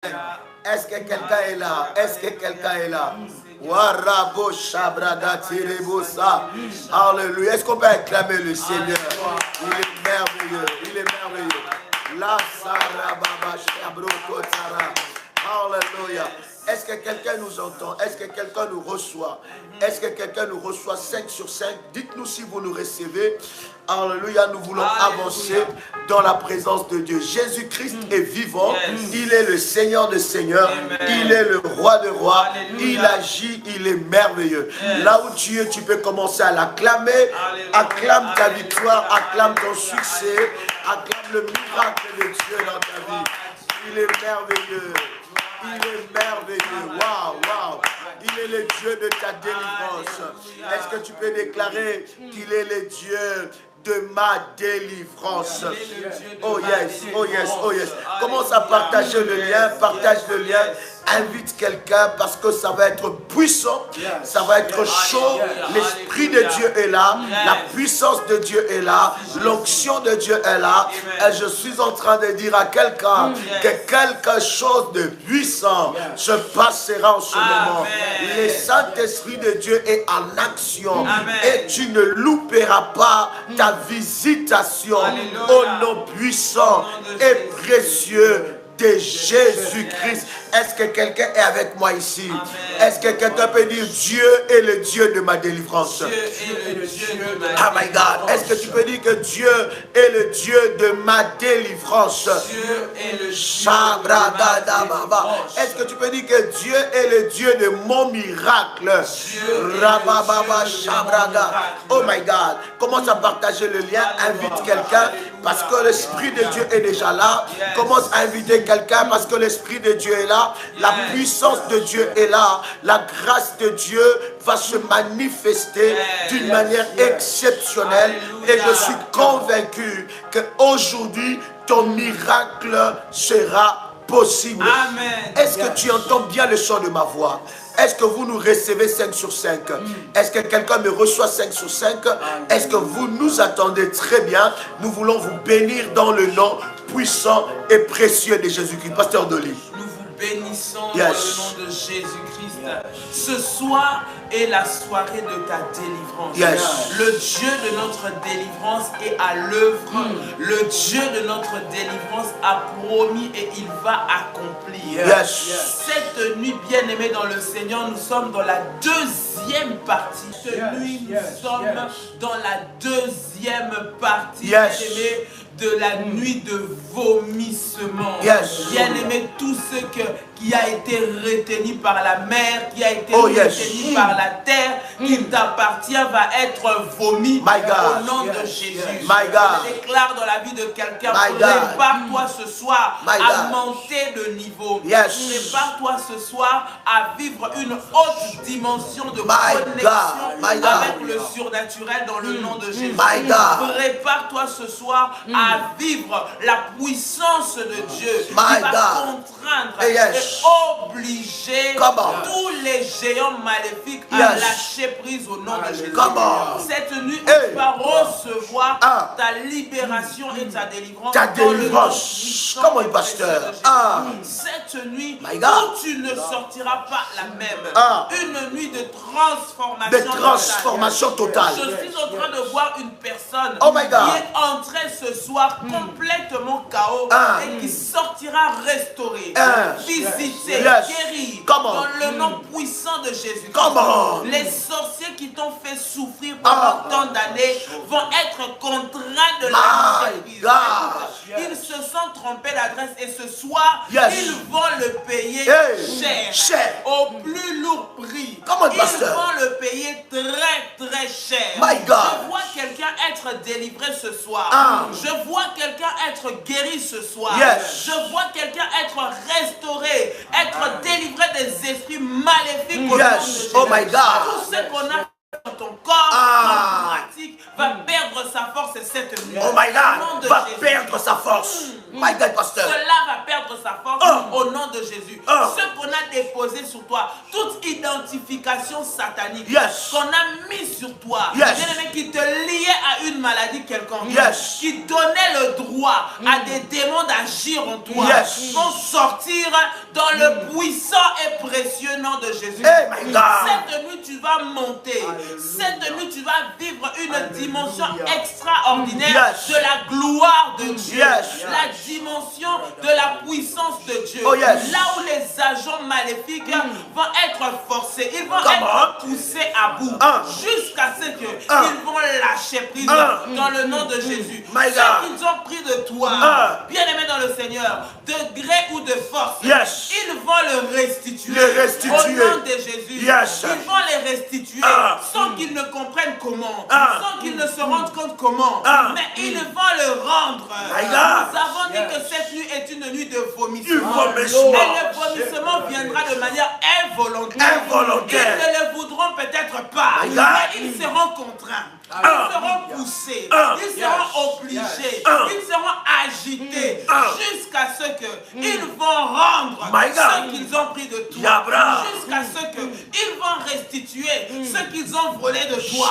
Est-ce que quelqu'un est là? Est-ce que quelqu'un est là? Warabo Shabrada Tirebosa. Alléluia. Est-ce qu'on peut acclamer le Seigneur? Il est merveilleux. Il est merveilleux. La Sarababa Shabroko Tara. Alléluia. Est-ce que quelqu'un nous entend? Est-ce que quelqu'un nous reçoit? Est-ce que quelqu'un nous reçoit 5 sur 5? Dites-nous si vous nous recevez. Alléluia, nous voulons avancer dans la présence de Dieu. Jésus-Christ est vivant. Il est le Seigneur des Seigneurs. Il est le Roi des Rois. Il agit, il est merveilleux. Là où tu es, tu peux commencer à l'acclamer. Acclame ta victoire, acclame ton succès, acclame le miracle de Dieu dans ta vie. Il est merveilleux. Il est merveilleux. Waouh, waouh. Il est le Dieu de ta délivrance. Est-ce que tu peux déclarer qu'il est le Dieu de ma délivrance? Oh yes, oh yes, oh yes. Commence à partager le lien, partage le lien. Invite quelqu'un parce que ça va être puissant, ça va être chaud. L'Esprit de Dieu est là, la puissance de Dieu est là, l'onction de Dieu est là. Et je suis en train de dire à quelqu'un que quelque chose de puissant se passera en ce moment. Le Saint-Esprit de Dieu est en action et tu ne louperas pas ta visitation au nom puissant et précieux de Jésus-Christ. Est-ce que quelqu'un est avec moi ici? Est-ce que quelqu'un peut dire Dieu est le Dieu de ma délivrance? Oh my God. Est-ce que tu peux dire que Dieu est le Dieu de ma délivrance? Est-ce que tu peux dire que Dieu est le Dieu de mon miracle? Oh my God. Commence à partager le lien. Invite quelqu'un parce que l'Esprit de Dieu est déjà là. Commence à inviter quelqu'un parce que l'Esprit de Dieu est là. La puissance de Dieu est là. La grâce de Dieu va se manifester d'une manière exceptionnelle. Et je suis convaincu qu'aujourd'hui, ton miracle sera possible. Est-ce que tu entends bien le son de ma voix? Est-ce que vous nous recevez 5 sur 5? Est-ce que quelqu'un me reçoit 5 sur 5? Est-ce que vous nous attendez très bien? Nous voulons vous bénir dans le nom puissant et précieux de Jésus-Christ. Pasteur Dolly. Nous vous bénissons dans le nom de Jésus-Christ. Ce soir est la soirée de ta délivrance. Le Dieu de notre délivrance est à l'œuvre. Le Dieu de notre délivrance a promis et il va accomplir. Cette nuit, bien-aimée dans le Seigneur, nous sommes dans la deuxième partie. Cette nuit, nous sommes dans la deuxième partie, bien-aimée, de la nuit de vomissement. Bien-aimé, tout ce qui a été retenu par la mer, qui a été retenu par la terre, qui t'appartient, va être vomi au nom de Jésus. Je déclare dans la vie de quelqu'un, prépare-toi ce soir à monter de niveau. Prépare-toi ce soir à vivre une haute dimension de connexion avec le surnaturel dans le nom de Jésus. Prépare-toi ce soir à vivre la puissance de Dieu qui va contraindre et obliger tous les géants maléfiques à lâcher prise au nom de Jésus. Cette nuit, tu vas recevoir ta libération et ta délivrance. Ta délivrance. Comment est pasteur? Cette nuit, où tu ne sortiras pas la même. Une nuit de transformation. De transformation totale. Je suis en train de voir une personne qui est entrée ce soir complètement KO et qui sortira restaurée, visitée, guérie dans le nom puissant de Jésus. Les sorciers qui t'ont fait souffrir pendant tant d'années vont être contraints de la Ils se sont trompés d'adresse et ce soir, ils vont le payer cher, au plus lourd prix. Ils vont le payer très cher. Je vois quelqu'un être délivré ce soir. Je vois quelqu'un être guéri ce soir. Je vois quelqu'un être restauré, être délivré des esprits maléfiques au nom de Jésus. Oh my God. Tout ce qu'on a dans ton corps, ton pratique, va perdre sa force cette nuit. Oh my God, va perdre sa force. My God, pasteur. Cela va perdre sa force au nom de Jésus. Ce qu'on a déposé sur toi, toute identification satanique qu'on a mis sur toi, qui te liait à une maladie quelconque, qui donnait le droit à des démons d'agir en toi, vont sortir dans le puissant et précieux nom de Jésus. Cette nuit, tu vas monter. Cette nuit, tu vas vivre une dimension extraordinaire de la gloire de Dieu. La dimension de la puissance de Dieu. Là où les agents maléfiques vont être forcés, ils vont être poussés à bout jusqu'à ce qu'ils vont lâcher prise dans le nom de Jésus. Ce qu'ils ont pris de toi, bien-aimé dans le Seigneur, de gré ou de force, ils vont le restituer. Au nom de Jésus, ils vont les restituer sans qu'ils ne comprennent comment, sans qu'ils ne se rendent compte comment, mais ils vont le rendre. Nous avons dit que cette nuit est une nuit de vomissement. Et le vomissement viendra de manière involontaire. Ils ne le voudront peut-être pas, mais ils seront contraints. Ils seront poussés, ils seront obligés, ils seront agités jusqu'à ce qu'ils vont rendre ce qu'ils ont pris de toi, jusqu'à ce qu'ils vont restituer ce qu'ils ont volé de toi.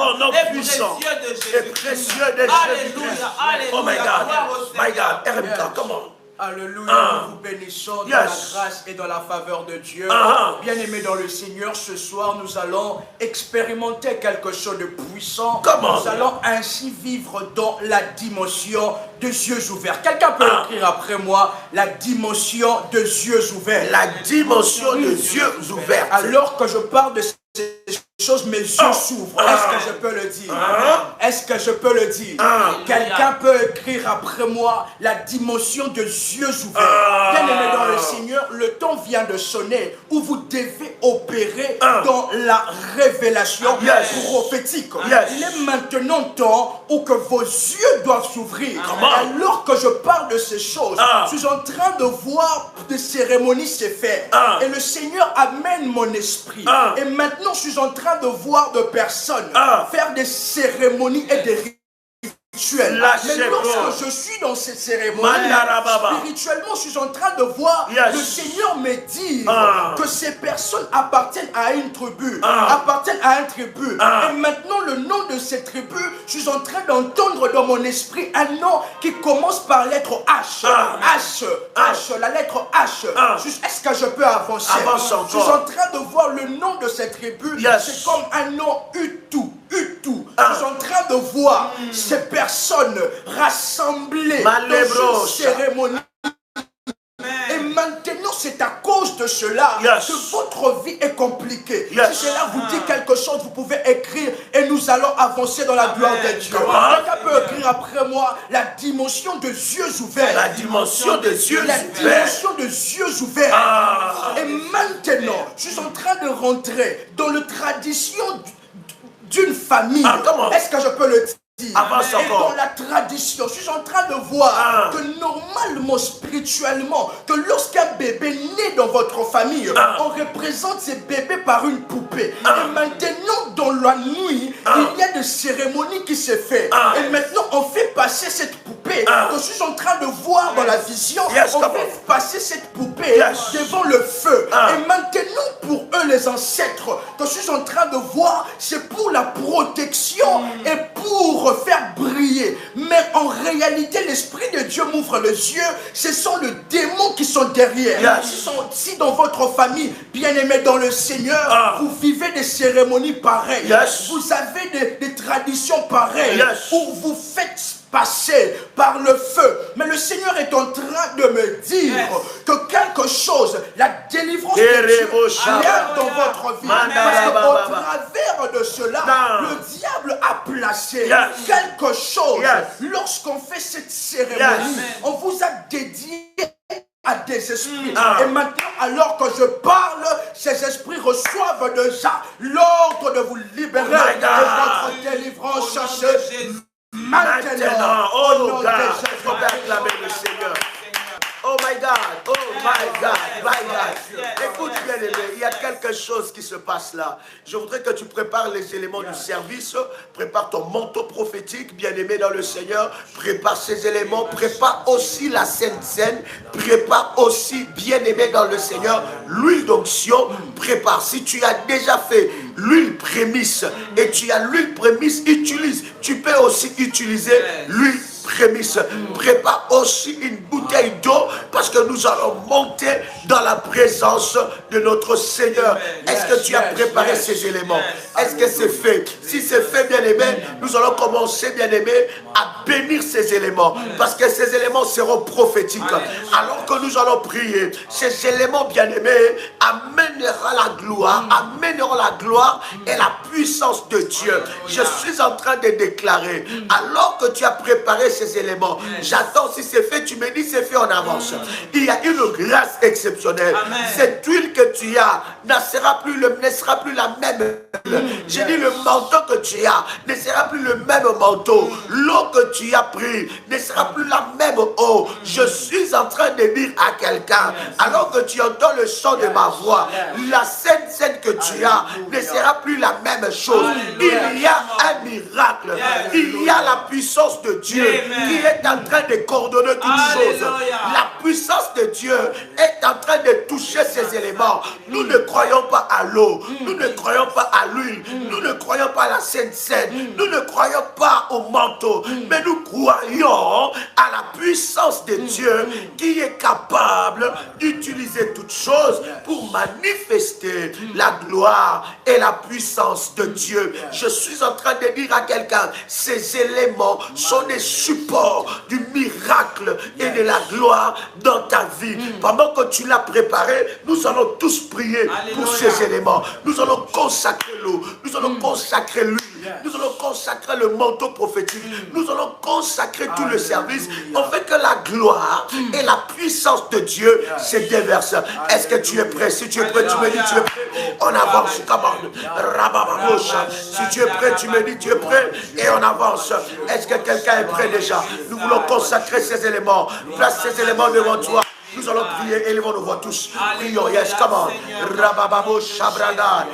Au nom puissant et précieux de Jésus. Alléluia, alléluia. Oh my God, my God, RMK, come on. Alléluia, nous vous bénissons dans la grâce et dans la faveur de Dieu. Bien-aimés dans le Seigneur, ce soir, nous allons expérimenter quelque chose de puissant. Nous allons ainsi vivre dans la dimension de yeux ouverts. Quelqu'un peut écrire après moi, la dimension de yeux ouverts. La dimension de yeux ouverts. Alors que je parle de ces choses, mes yeux s'ouvrent. Est-ce que je peux le dire? Est-ce que je peux le dire? Quelqu'un peut écrire après moi la dimension de yeux ouverts. Bien-aimé dans le Seigneur, le temps vient de sonner où vous devez opérer dans la révélation prophétique. Il est maintenant temps où que vos yeux doivent s'ouvrir. Alors que je parle de ces choses, je suis en train de voir des cérémonies se faire. Et le Seigneur amène mon esprit. Et maintenant, je suis en train de voir de personnes faire des cérémonies et des rituels. Mais lorsque je suis dans ces cérémonies, spirituellement, je suis en train de voir le Seigneur me dire que ces personnes appartiennent à une tribu, Et maintenant, le nom de cette tribu, je suis en train d'entendre dans mon esprit un nom qui commence par la lettre H. H, la lettre H. Est-ce que je peux avancer? Je suis en train de voir le nom de cette tribu. C'est comme un nom Utu. Je suis en train de voir ces personnes rassemblées dans une cérémonie. Et maintenant, c'est à cause de cela que votre vie est compliquée. Si cela vous dit quelque chose, vous pouvez écrire et nous allons avancer dans la gloire de Dieu. Quelqu'un peut écrire après moi la dimension de yeux ouverts. La dimension de yeux ouverts. La dimension de yeux ouverts. Et maintenant, je suis en train de rentrer dans la tradition d'une famille. Est-ce que je peux le dire? Et dans la tradition, je suis en train de voir que normalement, spirituellement, que lorsqu'un bébé naît dans votre famille, on représente ce bébé par une poupée. Et maintenant, dans la nuit, il y a des cérémonies qui se font. Et maintenant, on fait passer cette poupée. Que je suis en train de voir dans la vision. On fait passer cette poupée devant le feu. Et maintenant, pour eux, les ancêtres, que je suis en train de voir, c'est pour la protection et pour faire briller. Mais en réalité, l'Esprit de Dieu m'ouvre les yeux. Ce sont les démons qui sont derrière. Si dans votre famille, bien-aimés dans le Seigneur, vous vivez des cérémonies pareilles, vous avez des traditions pareilles, où vous faites passer par le feu. Mais le Seigneur est en train de me dire que quelque chose, la délivrance de Dieu vient dans votre vie. Parce qu'au travers de cela, le diable a placé quelque chose. Lorsqu'on fait cette cérémonie, on vous a dédié à des esprits. Et maintenant, alors que je parle, ces esprits reçoivent déjà l'ordre de vous libérer de votre délivrance. Maintenant, oh God, il faut acclamer le Seigneur. Oh my God, oh my God, my God. Écoute bien aimé, il y a quelque chose qui se passe là. Je voudrais que tu prépares les éléments du service, prépare ton manteau prophétique, bien aimé dans le Seigneur, prépare ces éléments, prépare aussi la Sainte Seine, prépare aussi, bien aimé dans le Seigneur, l'huile d'onction, prépare. Si tu as déjà fait l'huile prémisse et tu as l'huile prémisse, utilise. Tu peux aussi utiliser l'huile prémices. Prépare aussi une bouteille d'eau parce que nous allons monter dans la présence de notre Seigneur. Est-ce que tu as préparé ces éléments? Est-ce que c'est fait? Si c'est fait, bien-aimé, nous allons commencer, bien-aimé, à bénir ces éléments parce que ces éléments seront prophétiques. Alors que nous allons prier, ces éléments, bien-aimés, amèneront la gloire et la puissance de Dieu. Je suis en train de déclarer, alors que tu as préparé ces éléments, j'attends, si c'est fait, tu me dis c'est fait en avance. Il y a une grâce exceptionnelle. Cette huile que tu as ne sera plus la même. J'ai dit le manteau que tu as ne sera plus le même manteau. L'eau que tu as pris ne sera plus la même eau. Je suis en train de dire à quelqu'un, alors que tu entends le son de ma voix, la scène que tu as ne sera plus la même chose. Il y a un miracle. Il y a la puissance de Dieu qui est en train de coordonner toutes choses. La puissance de Dieu est en train de toucher ces éléments. Nous ne croyons pas à l'eau. Nous ne croyons pas à l'huile. Nous ne croyons pas à la Sainte Seine. Nous ne croyons pas au manteau. Mais nous croyons à la puissance de Dieu qui est capable d'utiliser toutes choses pour manifester la gloire et la puissance de Dieu. Je suis en train de dire à quelqu'un, ces éléments sont des supports du miracle et de la gloire dans ta vie. Pendant que tu l'as préparé, nous allons tous prier pour ces éléments. Nous allons consacrer l'eau, nous allons consacrer l'huile, nous allons consacrer le manteau prophétique, nous allons consacrer tout le service, en fait que la gloire et la puissance de Dieu se déversent. Est-ce que tu es prêt? Si tu es prêt, tu me dis tu es prêt. On avance, commande. Si tu es prêt, tu me dis tu es prêt et on avance. Est-ce que quelqu'un est prêt déjà? Nous voulons consacrer ces éléments. Place ces éléments devant toi. Nous allons prier, élevons nos voix tous. Prions, yes, come on. Rabababo Shabrada,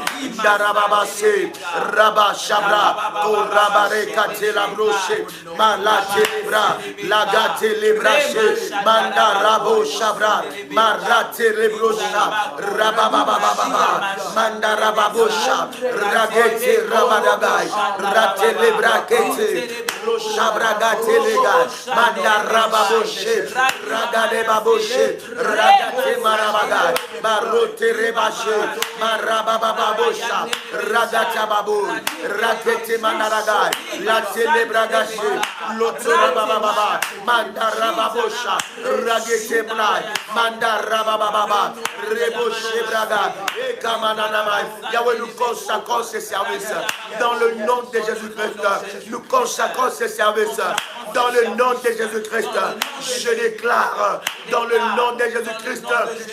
Darababase, Rabba Shabra, Korabare Kate la Broche, Malate Libra, Lagate Librache, Manda Rabo Shabra, Marate Lebrosha, Rababababa, Manda Rababosha, Ragete Rabadagai, Rate Lebrakete, Shabragate Lega, Manda Rababoshe, Ragade Baboshe, Ragate Marabagai, Marote Rebache, Marabababosha, Ragata Babu, Rakete Manaragai, La Telebragache, Lotora Bababa, Manda Rababosha, Ragete Blai, Manda Rabababa, Reboshe Braga, et Kamananamai. Yahweh, nous consacrons ces services dans le nom de Jésus-Christ. Nous consacrons ces services dans le nom de Jésus-Christ. Je déclare dans le nom de Jésus-Christ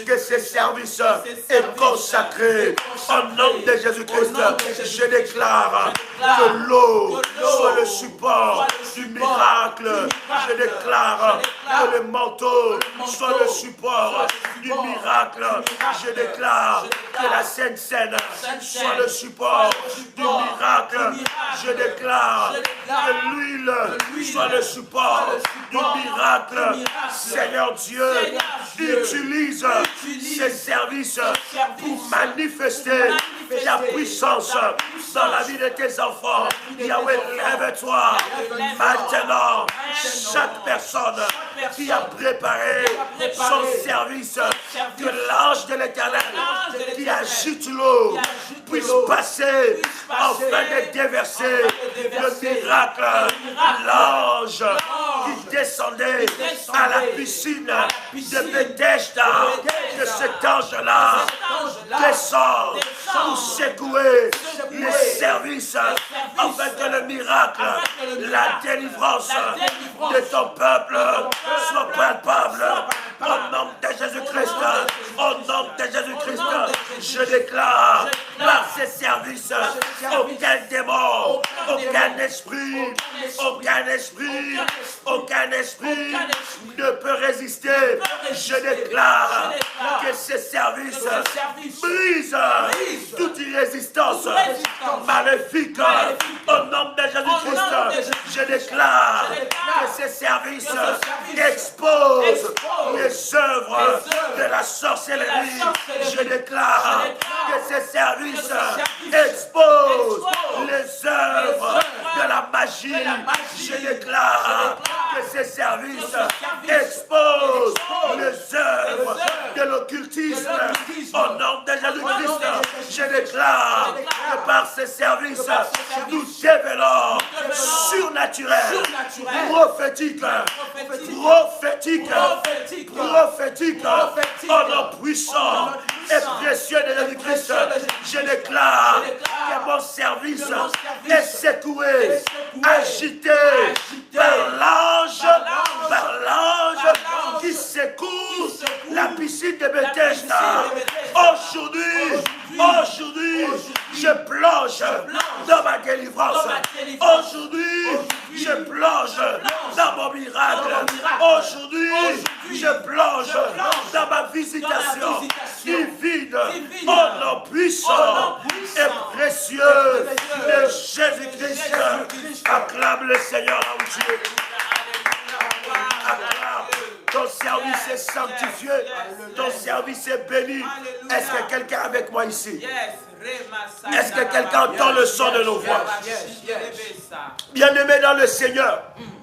que ces services est consacré au nom de Jésus-Christ. Je déclare que l'eau soit le support du miracle. Je déclare que le manteau soit le support du miracle. Je déclare que la Sainte Seine soit le support du miracle. Je déclare que l'huile soit le support du miracle. Seigneur Dieu, utilise ces services pour manifester ta puissance dans la vie de tes enfants. Yahweh, lève-toi maintenant. Chaque personne qui a préparé son service, que l'ange de l'Éternel qui agite l'eau puisse passer afin de déverser le miracle. L'ange qui descendait à la piscine de Bethesda, que cet ange-là descend pour secouer les services afin que le miracle, la délivrance de ton peuple soit palpable. Au nom de Jésus-Christ, au nom de Jésus-Christ, je déclare par ces services, aucun démon, aucun esprit ne peut résister. Je déclare que ces services brisent toute résistance maléfique. Au nom de Jésus-Christ, je déclare que ces services exposent les œuvres de la sorcellerie. Je déclare que ces services exposent les œuvres de la magie. Je déclare que ces services exposent les œuvres de l'occultisme. Au nom de Jésus-Christ, je déclare que par ces services, nous développerons surnaturel, prophétique, au nom puissant et précieux de Jésus-Christ. Je déclare que mon service est secoué, agité par l'ange qui secoue la piscine de Bethesda. Aujourd'hui, je plonge dans ma délivrance. Aujourd'hui, je plonge dans mon miracle. Aujourd'hui, je plonge dans ma visitation divine au nom puissant et précieux de Jésus-Christ. Acclame le Seigneur là où tu es. Acclame. Ton service est sanctifié. Ton service est béni. Est-ce que quelqu'un est avec moi ici? Est-ce que quelqu'un entend le son de nos voix? Bien-aimés dans le Seigneur,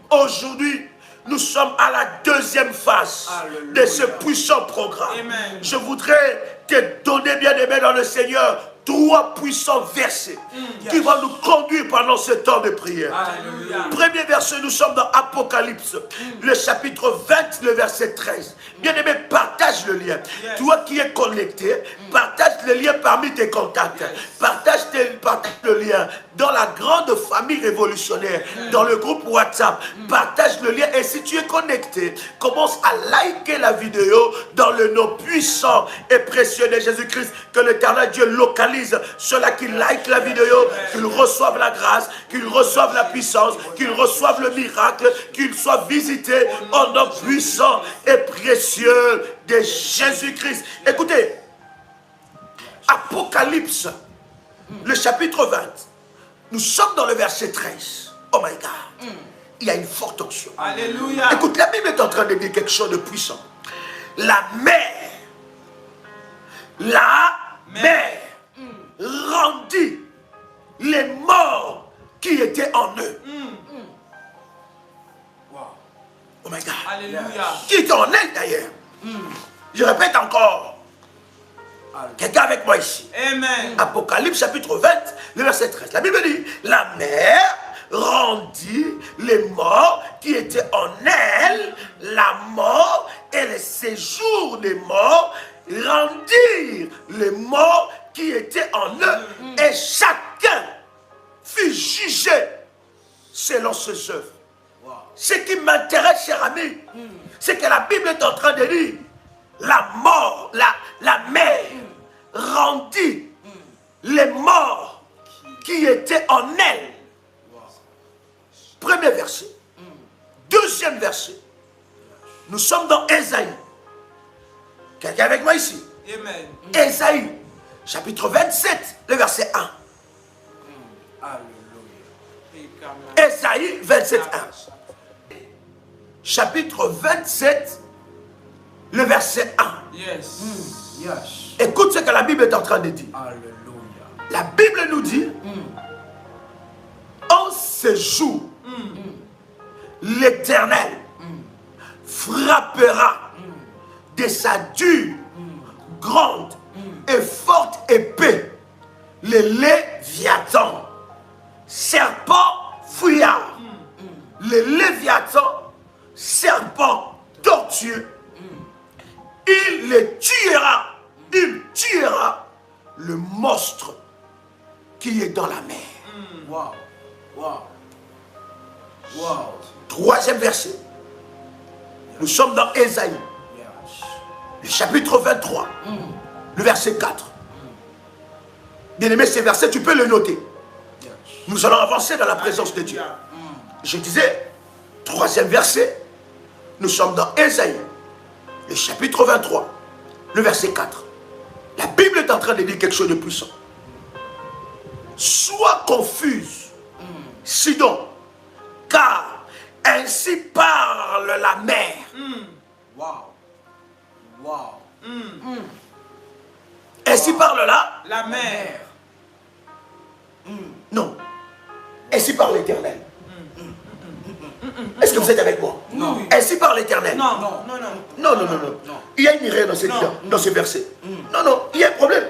aujourd'hui, nous sommes à la deuxième phase de ce puissant programme. Je voudrais te donner, bien-aimé dans le Seigneur, 3 puissants versets qui vont nous conduire pendant ce temps de prière. Alléluia. Premier verset, nous sommes dans Apocalypse, le chapitre 20, le verset 13. Bien-aimé, partage le lien. Toi qui es connecté, partage le lien parmi tes contacts. Partage le lien dans la grande famille révolutionnaire, dans le groupe WhatsApp. Partage le lien. Et si tu es connecté, commence à liker la vidéo dans le nom puissant et précieux de Jésus-Christ, que l'Éternel Dieu localise ceux-là qui like la vidéo, qu'ils reçoivent la grâce, qu'ils reçoivent la puissance, qu'ils reçoivent le miracle, qu'ils soient visités au nom puissant et précieux de Jésus-Christ. Écoutez, Apocalypse, le chapitre 20, nous sommes dans le verset 13. Oh my God, il y a une forte onction. Alléluia. Écoute, la Bible est en train de dire quelque chose de puissant. La mer rendit les morts qui étaient en eux. Oh my God. Alléluia. Qui étaient en eux d'ailleurs. Je répète encore. Quelqu'un avec moi ici. Amen. Apocalypse chapitre 20, le verset 13. La Bible dit, la mer rendit les morts qui étaient en elle, la mort et le séjour des morts rendirent les morts qui étaient en eux, et chacun fut jugé selon ses œuvres. Ce qui m'intéresse, cher ami, c'est que la Bible est en train de dire, la mort, la mer rendit les morts qui étaient en elle. Premier verset. Deuxième verset. Nous sommes dans Ésaïe. Quelqu'un avec moi ici? Amen. Ésaïe, chapitre 27, le verset 1. Ésaïe 27, 1. Chapitre 27, le verset 1. Écoute ce que la Bible est en train de dire. Alléluia. La Bible nous dit, en ce jour, l'Éternel frappera de sa dure, grande et forte épée les Léviathans, serpents fouillards, les Léviathans, serpents tortueux. Il les tuera, il tuera le monstre qui est dans la mer. Wow, wow, wow. Troisième verset. Nous sommes dans Ésaïe, le chapitre 23, le verset 4. Bien-aimé, ces versets, tu peux le noter. Nous allons avancer dans la présence de Dieu. Je disais, troisième verset, nous sommes dans Ésaïe, le chapitre 23, le verset 4. La Bible est en train de dire quelque chose de puissant. Sois confuse, Sidon, car ainsi parle la mer. Wow. Wow. Ainsi parle la mer. Non. Ainsi par l'Éternel. Est-ce que vous êtes avec moi? Non. Ainsi par l'Éternel. Non. Non. Il y a une erreur dans ce verset. Non, il y a un problème.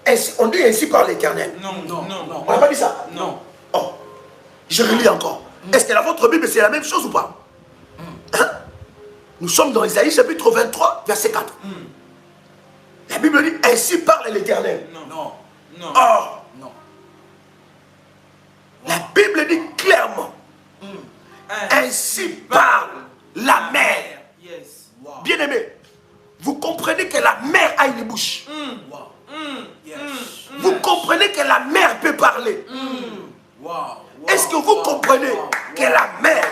Ainsi, on dit ainsi par l'Éternel. Non. On n'a pas dit ça? Non. Oh, je relis encore. Est-ce que dans votre Bible, c'est la même chose ou pas? Hein? Nous sommes dans Isaïe chapitre 23, verset 4. La Bible dit ainsi parle l'Éternel. Non. Oh, non. La Bible dit clairement ainsi parle la mer. Yes. Wow. Bien aimé, vous comprenez que la mer a une bouche. Wow. Yes. Vous comprenez que la mer peut parler. Wow. Est-ce que vous comprenez que la mer,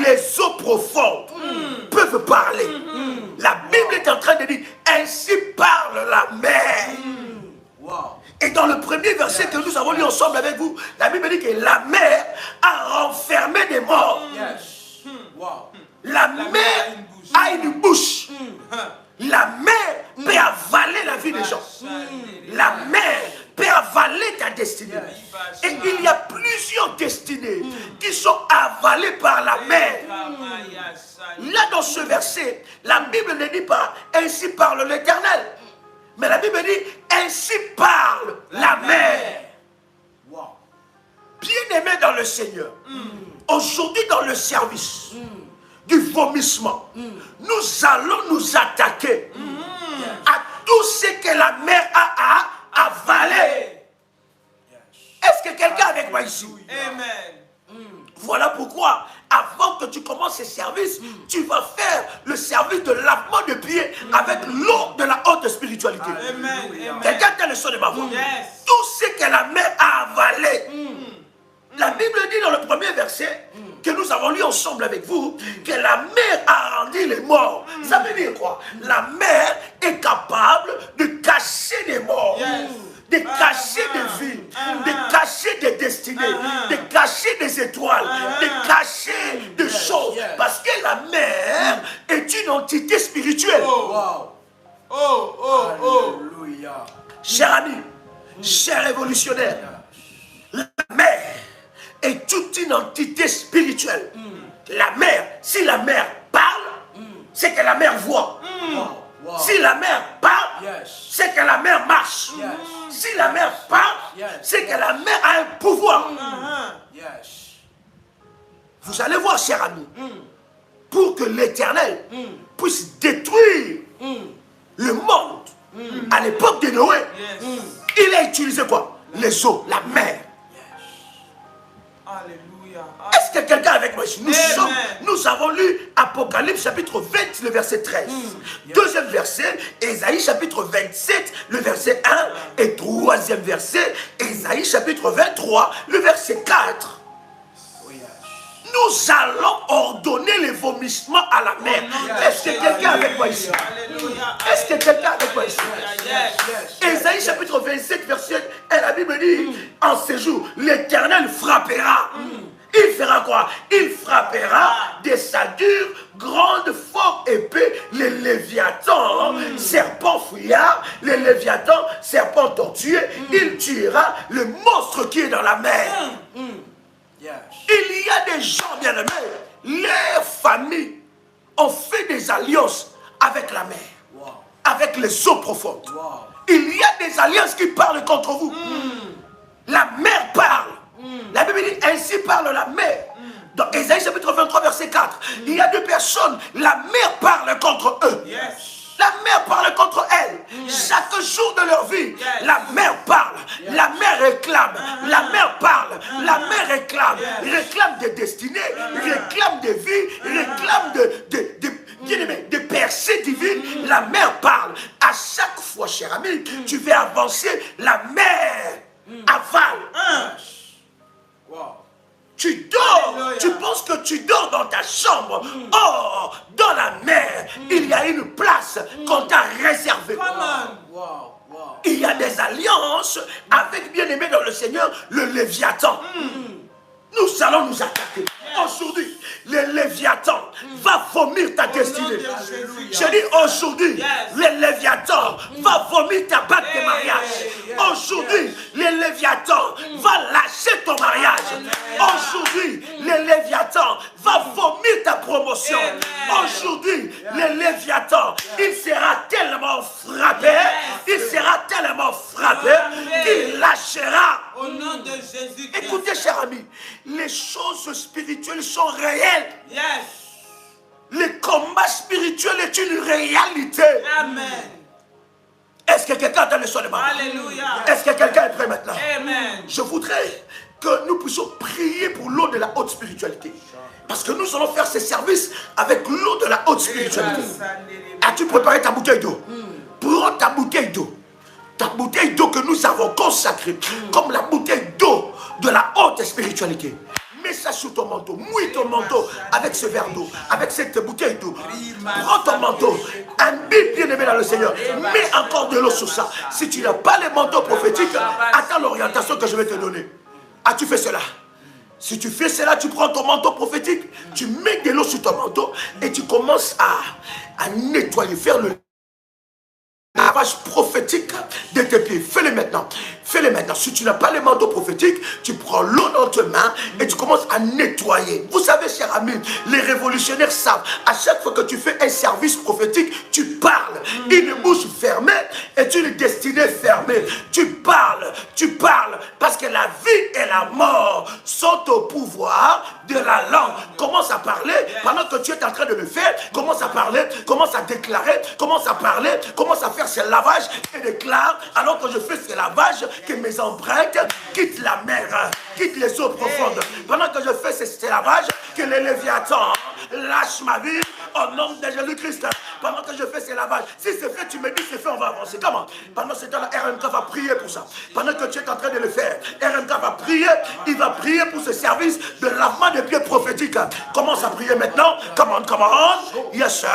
les eaux profondes peuvent parler? La Bible est en train de dire ainsi parle la mer. Wow. Et dans le premier verset que nous avons lu ensemble avec vous, la Bible dit que la mer a renfermé des morts. Yes. Wow. La mer a une bouche. La mer peut avaler la vie des gens. La mer peut avaler ta destinée. Et il y a plusieurs destinées qui sont avalées par la mer. Là, dans ce verset, la Bible ne dit pas ainsi parle l'Éternel. Mais la Bible dit ainsi parle la mer. Wow. Bien-aimé dans le Seigneur, aujourd'hui dans le service du vomissement, nous allons nous attaquer à tout ce que la mer a avalé. Est-ce que quelqu'un est avec moi ici? Amen. Voilà pourquoi, avant que tu commences ce service, tu vas faire le service de lavement de pieds avec l'eau de la haute spiritualité. Amen. Quelqu'un a le son de ma voix. Yes. Tout ce que la mer a avalé. La Bible dit dans le premier verset que nous avons lu ensemble avec vous que la mer a rendu les morts. Ça veut dire quoi? La mer est capable de cacher des morts. Yes. De cacher des vies, de cacher des destinées, de cacher des étoiles, de cacher des choses. Parce que la mer est une entité spirituelle. Wow. Alléluia. Cher ami, cher révolutionnaire, la mer est toute une entité spirituelle. La mer, si la mer parle, c'est que la mer voit. Wow. Si la mer parle, Yes. c'est que la mer marche. Yes. Si la mer parle, Yes. c'est que la mer a un pouvoir. Yes. Vous allez voir, cher ami, pour que l'Éternel puisse détruire le monde à l'époque de Noé, il a utilisé quoi? Les eaux, la mer. Alléluia. Est-ce que quelqu'un est avec moi ici? Nous avons lu Apocalypse chapitre 20, le verset 13. Deuxième verset, Ésaïe chapitre 27, le verset 1. Et troisième verset, Ésaïe chapitre 23, le verset 4. Nous allons ordonner les vomissements à la mer. Est-ce que quelqu'un est avec moi ici? Est-ce que quelqu'un est avec moi ici? Ésaïe chapitre 27, verset 1, la Bible dit, en ce jour, l'Éternel frappera. Il fera quoi? Il frappera de sa dure, grande, forte épée, les léviathans, serpents fouillards, les léviathans, serpents tortueux. Il tuera le monstre qui est dans la mer. Yes. Il y a des gens, bien aimés, leurs familles ont fait des alliances avec la mer, Wow. avec les eaux profondes. Wow. Il y a des alliances qui parlent contre vous. La mer parle. La Bible dit ainsi parle la mer. Dans Ésaïe chapitre 23, verset 4, il y a deux personnes, la mer parle contre eux. Yes. La mer parle contre elles. Chaque jour de leur vie, la mer parle. La mer réclame. La mer parle. La mer réclame. Réclame des destinées, réclame des vies, réclame de percées divines. La mer parle. À chaque fois, cher ami, tu veux avancer, la mer avale. Wow. Tu dors, Alléluia. tu penses que tu dors dans ta chambre. Oh, dans la mer, il y a une place qu'on t'a réservée. Come on. Wow. Wow. Il y a des alliances avec, bien aimé dans le Seigneur, le Léviathan. Nous allons nous attaquer. Aujourd'hui, les Léviathans va vomir ta destinée. Je dis aujourd'hui, les Léviathans va vomir ta bague de mariage. Aujourd'hui, les Léviathans va lâcher ton mariage. Aujourd'hui, les Léviathans va vomir ta promotion. Aujourd'hui, les Léviathans, il sera tellement frappé, qu'il lâchera. Au nom de Jésus. Écoutez, cher ami, les choses spirituelles sont réelles. Yes. Le combat spirituel est une réalité. Amen. Est-ce que quelqu'un a le son de ma main? Alléluia. Est-ce que quelqu'un est prêt maintenant? Amen. Je voudrais que nous puissions prier pour l'eau de la haute spiritualité. Parce que nous allons faire ces services avec l'eau de la haute spiritualité. As-tu préparé ta bouteille d'eau? Prends ta bouteille d'eau. Ta bouteille d'eau que nous avons consacrée comme la bouteille d'eau de la haute spiritualité. Mets ça sur ton manteau. Mouille ton manteau avec ce verre d'eau, avec cette bouteille d'eau. Prends ton manteau. Imbibe bien aimé dans le Seigneur. Mets encore de l'eau sur ça. Si tu n'as pas les manteaux prophétiques, attends l'orientation que je vais te donner. As-tu fait cela? Si tu fais cela, tu prends ton manteau prophétique, tu mets de l'eau sur ton manteau et tu commences à nettoyer, faire le lavage prophétique de tes pieds. Fais-le maintenant. Fais-le maintenant. Si tu n'as pas les manteaux prophétiques, tu prends l'eau dans tes mains et tu commences à nettoyer. Vous savez, chers amis, les révolutionnaires savent, à chaque fois que tu fais un service prophétique, tu parles. Une bouche fermée est une destinée fermée. Tu parles, parce que la vie et la mort sont au pouvoir de la langue. Commence à parler pendant que tu es en train de le faire. Commence à parler, commence à déclarer, commence à parler, commence à faire ce lavage et déclare, alors que je fais ce lavage, que mes empreintes quittent la mer, quittent les eaux profondes. Pendant que je fais ce lavage, que les Léviathans lâchent ma vie au nom de Jésus-Christ. Pendant que je fais ce lavage, si c'est fait, tu me dis c'est fait, on va avancer. Comment? Pendant ce temps-là, RMK va prier pour ça. Pendant que tu es en train de le faire, RMK va prier, il va prier pour ce service de lavement des pieds prophétiques. Commence à prier maintenant. Come on. Yes, sir.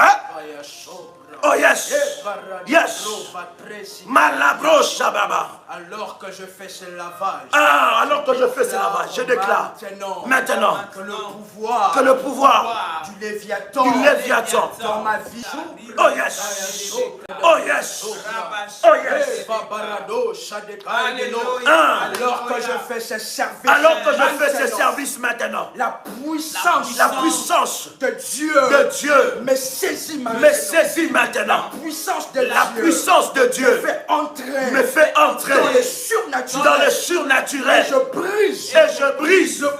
Oh yes, yes. Malabro Shababa. Alors que je fais ce lavage. Alors que je fais ce lavage, je déclare maintenant que le pouvoir du Léviathan dans ma vie. Oh yes. Oh yes. Oh yes. Alors que je fais ce service. Alors que je fais ce service maintenant. La puissance de Dieu me saisit maintenant. La puissance de Dieu me fait entrer dans le surnaturel. Et je brise le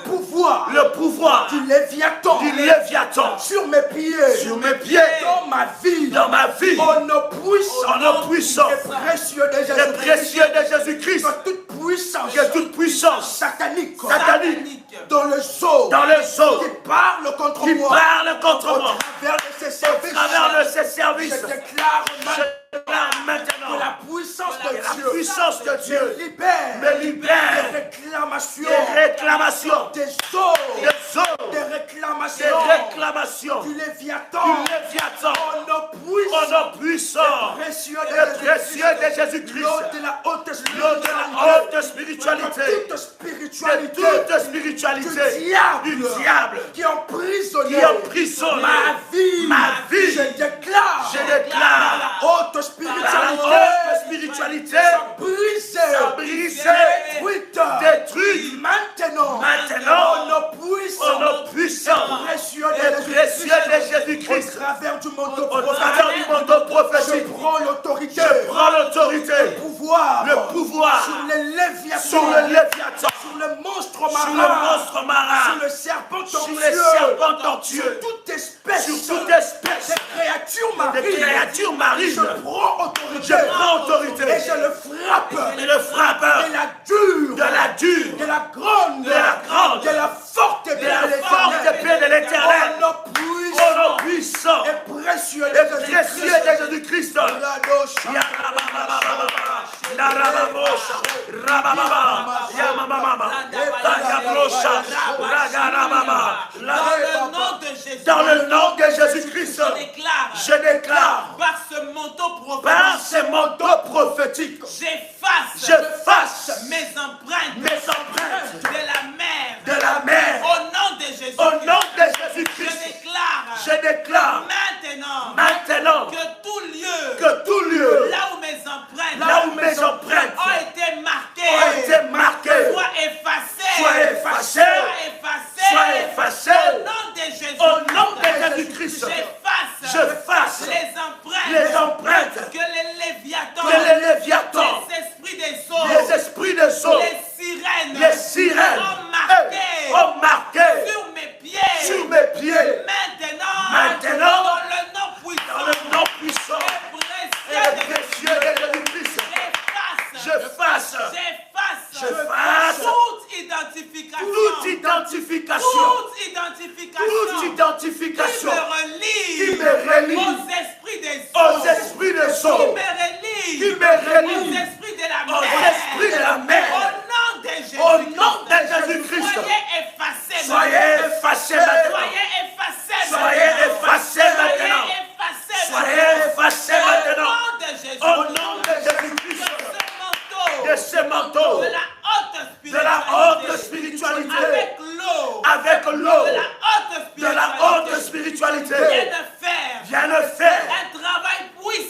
pouvoir du Léviathan sur mes pieds, dans ma vie, au nom puissant et précieux de Jésus-Christ. Que toute puissance satanique dans le zoo qui parle contre moi à travers de ces services. Je déclare maintenant que la puissance de Dieu me libère des réclamations, des réclamations du Léviathan au nom puissant et précieux de Jésus-Christ. L'eau de la haute spiritualité, de toute spiritualité du diable qui emprisonne ma vie. Je déclare la haute spiritualité brisée, détruite maintenant au nom puissant et précieux de Jésus-Christ. Au travers du manteau prophétique, je prends l'autorité, le pouvoir sur les Léviathans, sur sur le monstre marin, sur le serpent tortueux, sur toute espèce de créatures marines. Je prends autorité et je le frappe de la dure, de la grande, de la forte épée de l'Éternel. Au nom puissant et précieux de Jésus-Christ. Dans le nom de Jésus-Christ, je déclare par ce manteau prophétique, j'efface mes empreintes de la mer au nom de Jésus-Christ. toute identification qui me relie aux esprits des eaux, qui me relie aux esprits de la aux mer, esprits de la mer. au nom de Jésus-Christ. Soyez effacés maintenant. Soyez effacés maintenant. Soyez effacés maintenant. Au nom de Jésus-Christ. De ce manteau. De la haute spiritualité. Avec l'eau. De la haute spiritualité. Viens faire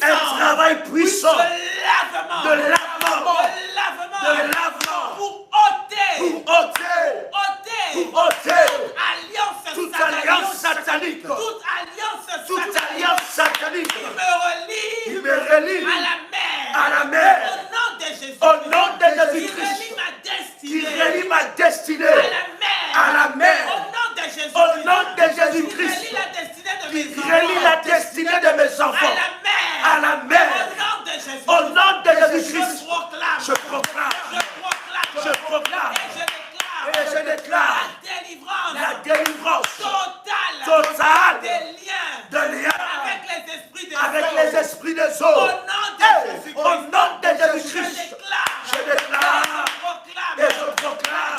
un travail puissant. De lavement. Pour ôter toute alliance satanique. Toute alliance satanique. qui me me relie à la mer. Au nom de Jésus-Christ. Qui relie ma destinée à la mer. Au nom de Jésus-Christ. Qui relie la destinée de mes enfants à la mer. Au nom de Jésus-Christ. Je proclame. Et je déclare la délivrance totale de liens avec les esprits des eaux. Au nom de Jésus-Christ, je déclare et je proclame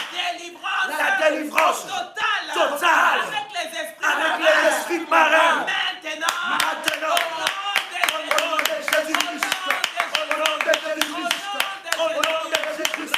la délivrance totale avec les esprits marins. Maintenant, au nom de Jésus-Christ, au nom de Jésus-Christ, au nom de Jésus-Christ.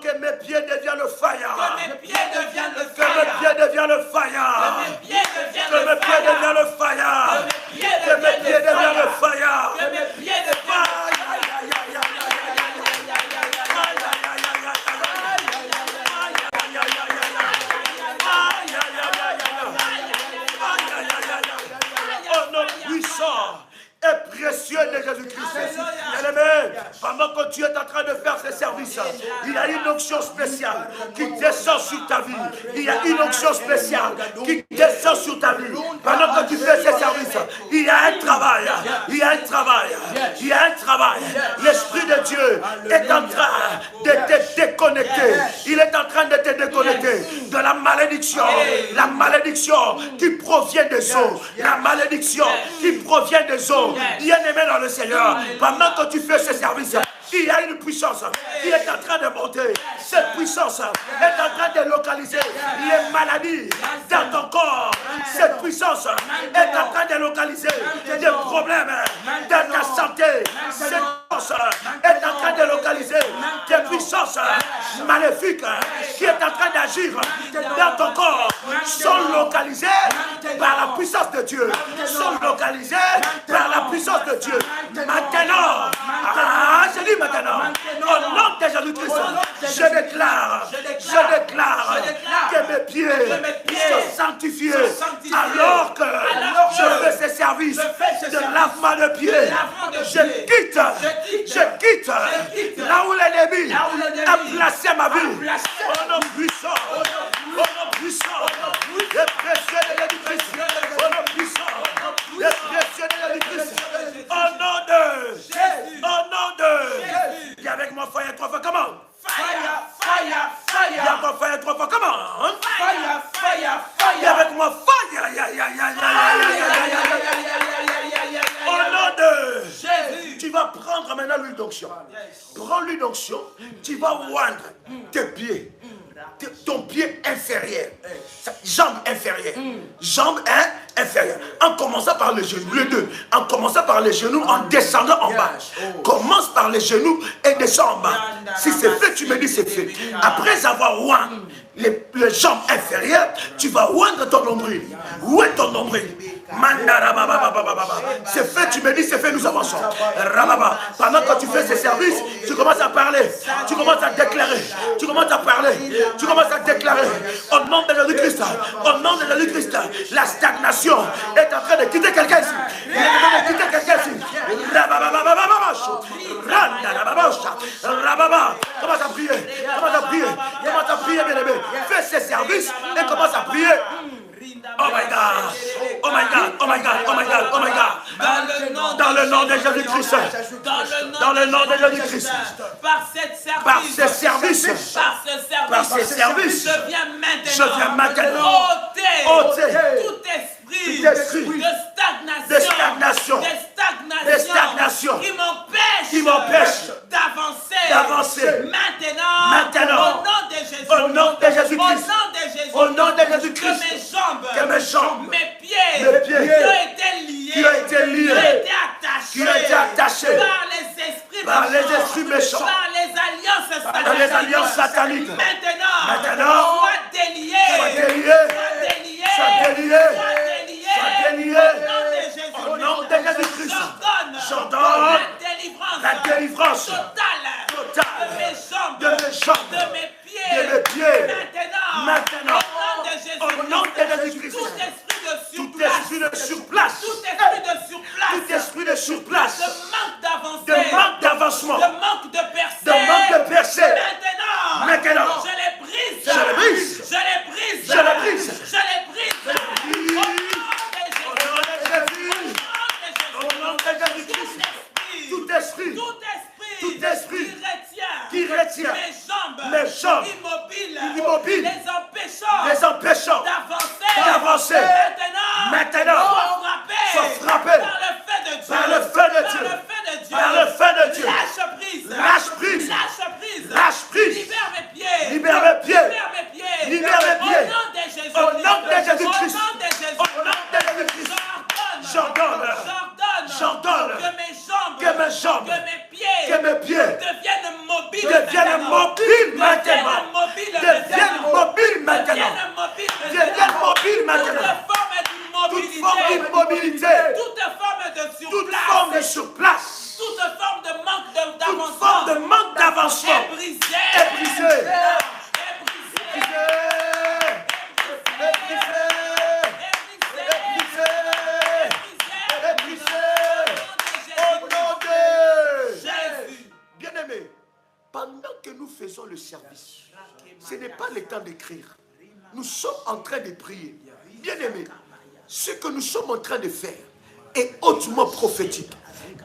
Que mes pieds deviennent le fire. Que mes pieds deviennent le fire. Que mes pieds deviennent le fire. Que mes pieds deviennent le fire. Que mes pieds deviennent le fire. Que mes pieds deviennent le Au nom puissant et précieux de Jésus-Christ. Bien-aimé, pendant que tu es en train de faire ce service, il y a une onction spéciale qui descend sur ta vie. Il y a une onction spéciale qui descend sur ta vie. Pendant que tu fais ce service, il y a un travail. Il y a un travail. Il y a un travail. L'Esprit de Dieu est en train de te déconnecter. Il est en train de te déconnecter de la malédiction. La malédiction qui provient des eaux. La malédiction qui provient des eaux. Bien-aimé dans le Seigneur, pendant que tu fais ce service, il y a une puissance qui est en train de monter. Cette puissance est en train de localiser les maladies dans ton corps. Cette puissance est en train de localiser les problèmes dans ta santé. Cette puissance est en train de localiser des puissances maléfiques qui est en train d'agir dans ton corps. Sont localisées par la puissance de Dieu. Sont localisées par la puissance de Dieu. Maintenant, je dis maintenant, au nom de Jésus-Christ, je déclare que mes pieds sont sanctifiés alors que je fais ce service de lavement de pieds. Je quitte là où l'ennemi a placé ma vie. Au nom puissant, le précieux de Jésus-Christ, au nom puissant, le précieux de Jésus-Christ, au nom de Jésus. Viens avec moi, fire 3 fois, comment? Fire. Viens avec moi, fire 3 fois, comment? Fire. Viens avec moi, fire. Au nom de Jésus. Tu vas prendre maintenant l'huile d'onction. Prends l'huile d'onction, tu vas oindre tes pieds. Ton pied inférieur, jambe inférieure, en commençant par les genoux, les deux, en commençant par les genoux, en descendant en bas. Commence par les genoux et descends en bas. Si c'est fait, tu me dis c'est fait. Après avoir oint les jambes inférieures, tu vas oindre ton nombril. Où est ton nombril? C'est fait, tu me dis c'est fait, nous avançons. Pendant que tu fais ces services, tu commences à parler, tu commences à déclarer, tu commences à parler, tu commences à déclarer. Au nom de Jésus-Christ, au nom de Jésus-Christ, la stagnation est en train de quitter quelqu'un ici. Il est en train de quitter quelqu'un ici. Commence à prier, commence à prier, commence à prier, bien-aimé. Fais ces services et commence à prier. Oh my God, oh my God, oh my God, oh my God, oh my God. Dans le nom de Jésus-Christ, dans le nom de Jésus-Christ, par ces services, par ces services, je viens maintenant ôter tout esprit de stagnation qui m'empêche d'avancer maintenant au nom de Jésus-Christ, au nom de Jésus-Christ, que mes jambes, mes pieds qui ont été liés, qui ont été attachés par les esprits méchants, par les alliances sataniques. Maintenant, soient déliés, au nom de Jésus-Christ. J'ordonne la délivrance totale de mes jambes, de mes pieds. Maintenant, au nom de Jésus-Christ, tout esprit de surplace, de manque d'avancement, de manque de percée, maintenant, je les brise. Au nom de Jésus-Christ, tout esprit qui retient mes jambes immobiles, les empêchant d'avancer, maintenant, soient frappés par le feu de Dieu, lâche prise, libère mes pieds, au nom de Jésus-Christ, j'ordonne que mes jambes, que mes pieds deviennent mobiles maintenant. Toute forme d'immobilité, toute forme de surplace, toute forme de manque d'avancement est brisée. Bien-aimé, pendant que nous faisons le service, ce n'est pas le temps d'écrire. Nous sommes en train de prier. Bien-aimé, ce que nous sommes en train de faire est hautement prophétique.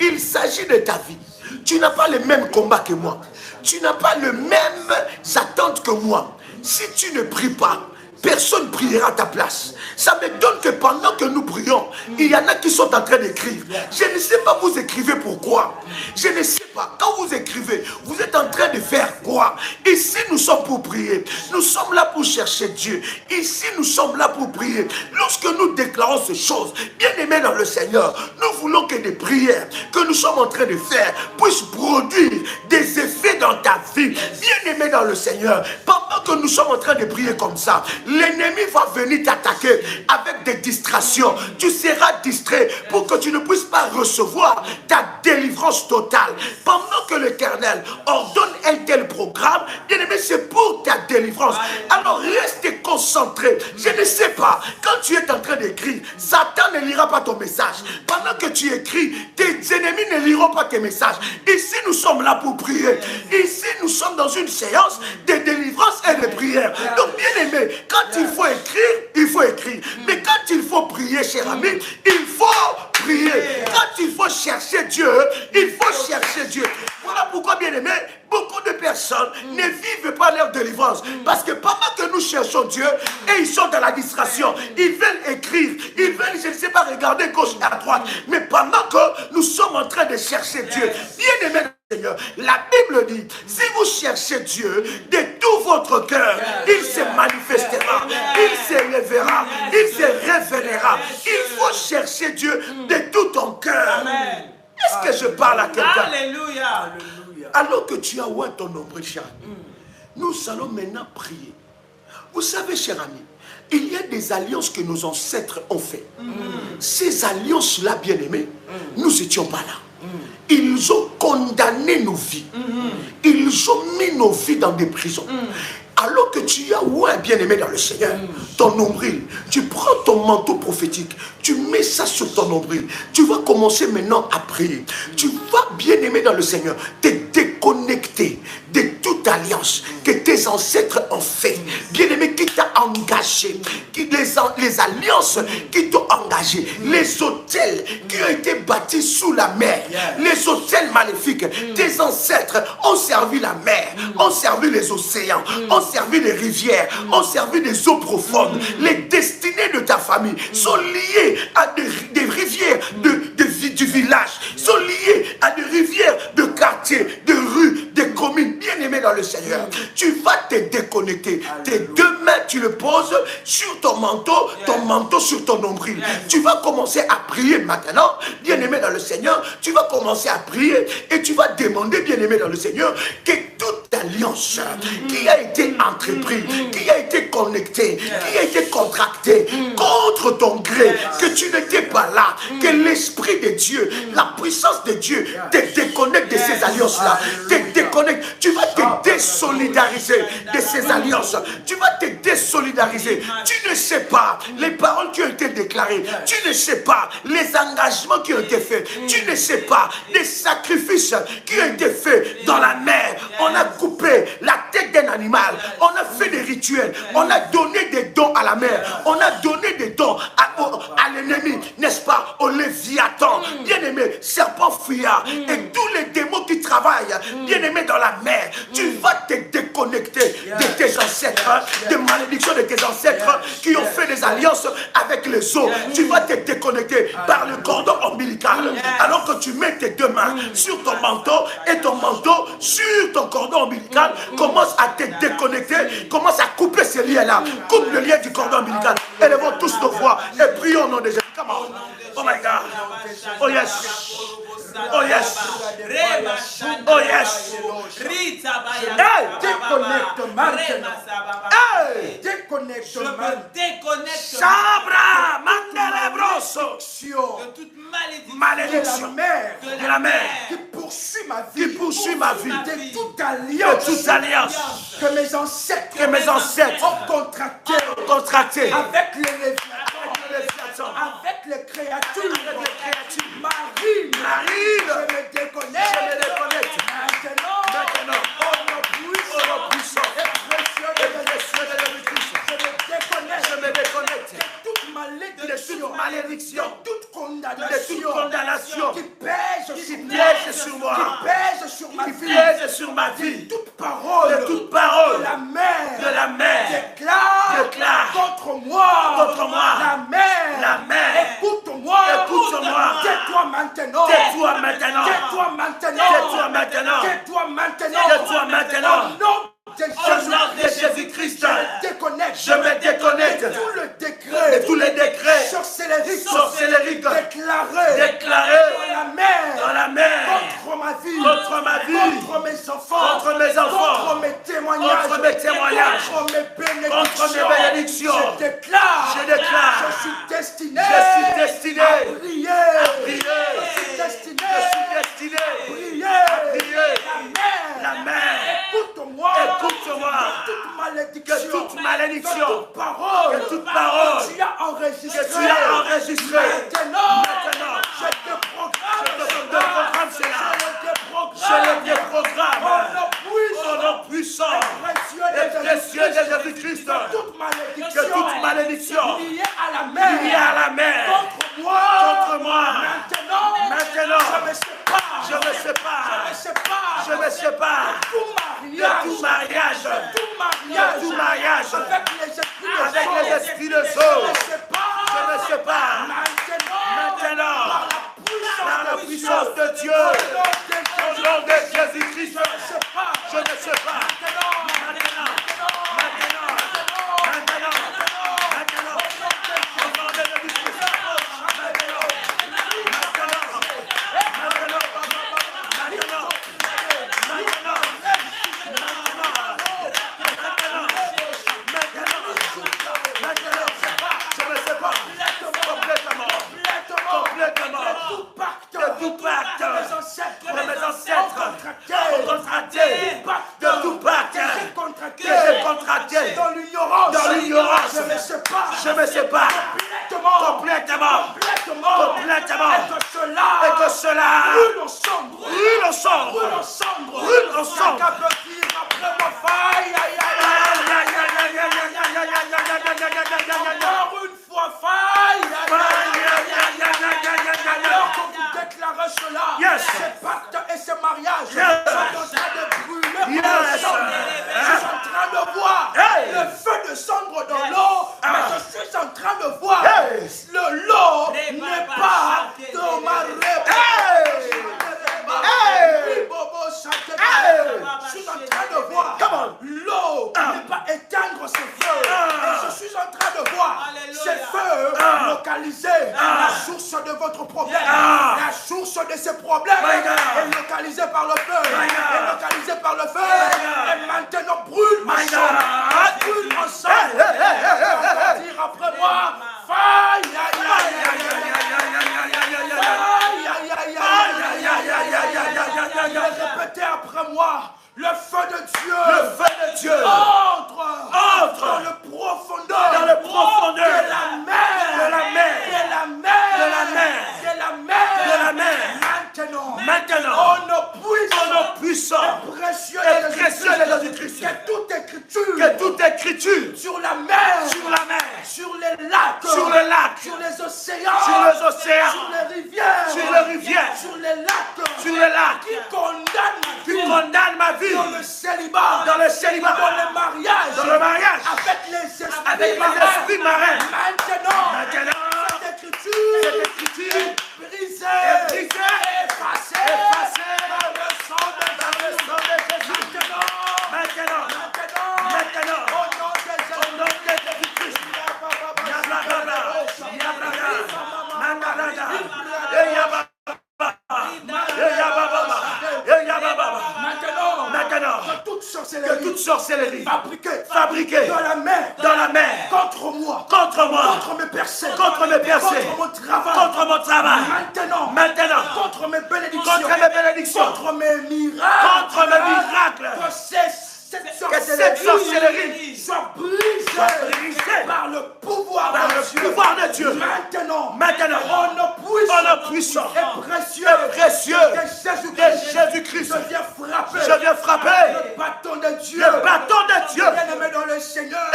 Il s'agit de ta vie. Tu n'as pas le même combat que moi. Tu n'as pas les mêmes attentes que moi. Si tu ne pries pas, personne ne priera à ta place. Ça me donne que pendant que nous prions, il y en a qui sont en train d'écrire. Je ne sais pas vous écrivez pourquoi. Je ne sais pas. Quand vous écrivez, vous êtes en train de faire quoi? Ici, nous sommes pour prier. Nous sommes là pour chercher Dieu. Ici, nous sommes là pour prier. Lorsque nous déclarons ces choses, bien aimés dans le Seigneur, nous voulons que des prières que nous sommes en train de faire puissent produire des effets dans ta vie. Bien aimés dans le Seigneur, pendant que nous sommes en train de prier comme ça, l'ennemi va venir t'attaquer avec des distractions. Tu seras distrait pour que tu ne puisses pas recevoir ta délivrance totale. Pendant que l'Éternel ordonne un tel programme, bien aimé, c'est pour ta délivrance. Alors reste concentré. Je ne sais pas, quand tu es en train d'écrire, Satan ne lira pas ton message. Pendant que tu écris, tes ennemis ne liront pas tes messages. Ici, nous sommes là pour prier. Ici, nous sommes dans une séance de délivrance et de prière. Donc, bien aimé, quand il faut écrire, il faut écrire. Mais quand il faut prier, cher ami, il faut prier. Quand il faut chercher Dieu, il faut chercher Dieu. Voilà pourquoi, bien aimé, beaucoup de personnes ne vivent pas leur délivrance. Parce que pendant que nous cherchons Dieu, et ils sont dans la distraction, ils veulent écrire, ils veulent, je ne sais pas, regarder gauche et à droite. Mais pendant que nous sommes en train de chercher Dieu, bien aimé, Seigneur, la Bible dit, si vous cherchez Dieu de tout votre cœur, il se manifestera, il se lèvera, il se révélera. Il faut chercher Dieu de tout ton cœur. Est-ce que je parle à quelqu'un? Alléluia. Alors que tu as oint ton nombril, cher ami, nous allons maintenant prier. Vous savez, cher ami, il y a des alliances que nos ancêtres ont fait. Ces alliances-là, bien-aimés, nous n'étions pas là. Ils ont condamné nos vies. Ils ont mis nos vies dans des prisons. Alors que tu as oint bien-aimé dans le Seigneur, ton nombril, tu prends ton manteau prophétique, tu mets ça sur ton nombril, tu vas commencer maintenant à prier. Tu vas, bien-aimé dans le Seigneur, te déconnecter de toute alliance que tes ancêtres ont fait. Bien-aimé, qui t'a engagé, les alliances qui t'ont engagé, les hôtels qui ont été bâtis sous la mer, les hôtels maléfiques, tes ancêtres ont servi la mer, ont servi les océans, ont servi les rivières, ont servi des eaux profondes. Les destinées de ta famille sont liées à des rivières du village, sont liées à des rivières de quartier, de rues, de communes. Bien-aimé dans le Seigneur, tu vas te déconnecter. Tes deux mains, tu le poses sur ton manteau sur ton nombril. Tu vas commencer à prier maintenant, bien-aimé dans le Seigneur. Tu vas commencer à prier et tu vas demander, bien-aimé dans le Seigneur, que toute alliance qui a été entreprise, qui a été connectée, qui a été contractée contre ton gré, que tu n'étais pas là, que l'Esprit de Dieu, la puissance de Dieu te déconnecte de ces alliances-là, te déconnecte. Tu vas te désolidariser de ces alliances. Tu vas te désolidariser. Tu ne sais pas les paroles qui ont été déclarées. Tu ne sais pas les engagements qui ont été faits. Tu ne sais pas les sacrifices qui ont été faits dans la mer. On a coupé la tête d'un animal. On a fait des rituels. On a donné des dons à la mer. On a donné des dons à l'ennemi, n'est-ce pas, au Léviathan. Bien-aimé, serpent fuyard et tous les démons qui travaillent, bien-aimé, dans la mer. Tu vas te déconnecter de tes ancêtres, des malédictions de tes ancêtres qui ont fait des alliances avec les eaux. Tu vas te déconnecter par le cordon ombilical. Alors que tu mets tes deux mains sur ton manteau et ton manteau sur ton cordon ombilical, commence à te déconnecter, commence à couper ce lien-là. Coupe le lien du cordon ombilical. Élevons tous nos voix et prions au nom de Jésus. Come on. Oh my God. Oh yes. Oh yes. Oh yes. Hey, déconnecte maintenant. Hey, déconnecte Je me maintenant. déconnecte Sabra, mandelebroso. de toute malédiction, Malédiction de la mer Qui poursuit ma qui vie. poursuit ma vie. De toute De alliance. toute alliance Que mes ancêtres. que mes ancêtres ont contracté. ont contracté Avec les Léviathans. Avec les créatures. Marine. Je me déconnecte. Je me déconnecte. Maintenant. Au nom puissant. Et précieux de Jésus-Christ. Je me déconnecte. De toute malédiction. De toute condamnation. Qui pèse sur moi. Qui pèse sur ma vie. Pèse sur ma vie. De toute parole. parole De la mer. déclare contre moi. La mer. Écoute-moi. Tais-toi maintenant. Tais-toi maintenant. Tais-toi maintenant. Tais-toi maintenant. Tais-toi maintenant. Tais-toi maintenant. Au nom de Au nom de Jésus-Christ, je me déconnecte de tout le décret, de tous les décrets sorcellériques déclarés dans la mer contre ma vie, contre mes enfants, contre mes témoignages, contre mes bénédictions. Je déclare, je suis destiné à prier. Je suis destiné à prier. La mer. Écoute-moi. Que toute malédiction, que toute parole que tu as enregistrée. Maintenant, je te programme cela. Je le déprogramme. Au nom puissant et précieux de Jésus-Christ. Que toute malédiction liée à la mer contre moi. Maintenant, je me sépare de tout mariage avec les esprits de Saul. Je me sépare maintenant par la puissance de Dieu. Au nom de Jésus-Christ, je me sépare maintenant. Au nom de Jésus-Christ, maintenant. contracté, de tout pacte que j'ai contracté dans l'ignorance, je me sépare complètement et que cela brûle ensemble. Encore une fois, faille. Alors que vous déclarez cela, ces pactes et ces mariages sont en train de brûler ensemble. Je suis en train de voir le feu descendre dans l'eau, mais je suis en train de voir l'eau n'est pas dans ma réponse. Je suis en train de voir l'eau ne pas éteindre ses feux. Et je suis en train de voir ces feux localiser la source de votre problème. La source de ces problèmes est localisée par le feu. Et maintenant brûle ensemble. Brûle ensemble. Dire après moi, faille. Répétez après moi. Le feu de Dieu entre dans le profondeur de la mer. Maintenant, on puissant et précieux de Jésus-Christ, que toute écriture sur la mer, sur les lacs, sur les océans, sur les rivières, sur les lacs, qui condamne ma vie dans le célibat, dans le mariage, avec les esprits marins. Maintenant, cette écriture est brisée, effacée par le sang de Jésus. Maintenant, au nom de Jésus-Christ, maintenant, que toute sorcellerie fabriquée dans la mer contre moi, contre mes percées, contre mon travail, maintenant, contre mes bénédictions, contre mes miracles, que cette sorcellerie soit brisée par le pouvoir de Dieu. Maintenant, on puissant et précieux de Jésus-Christ, je viens frapper le bâton de Dieu. Bien-aimé dans le Seigneur,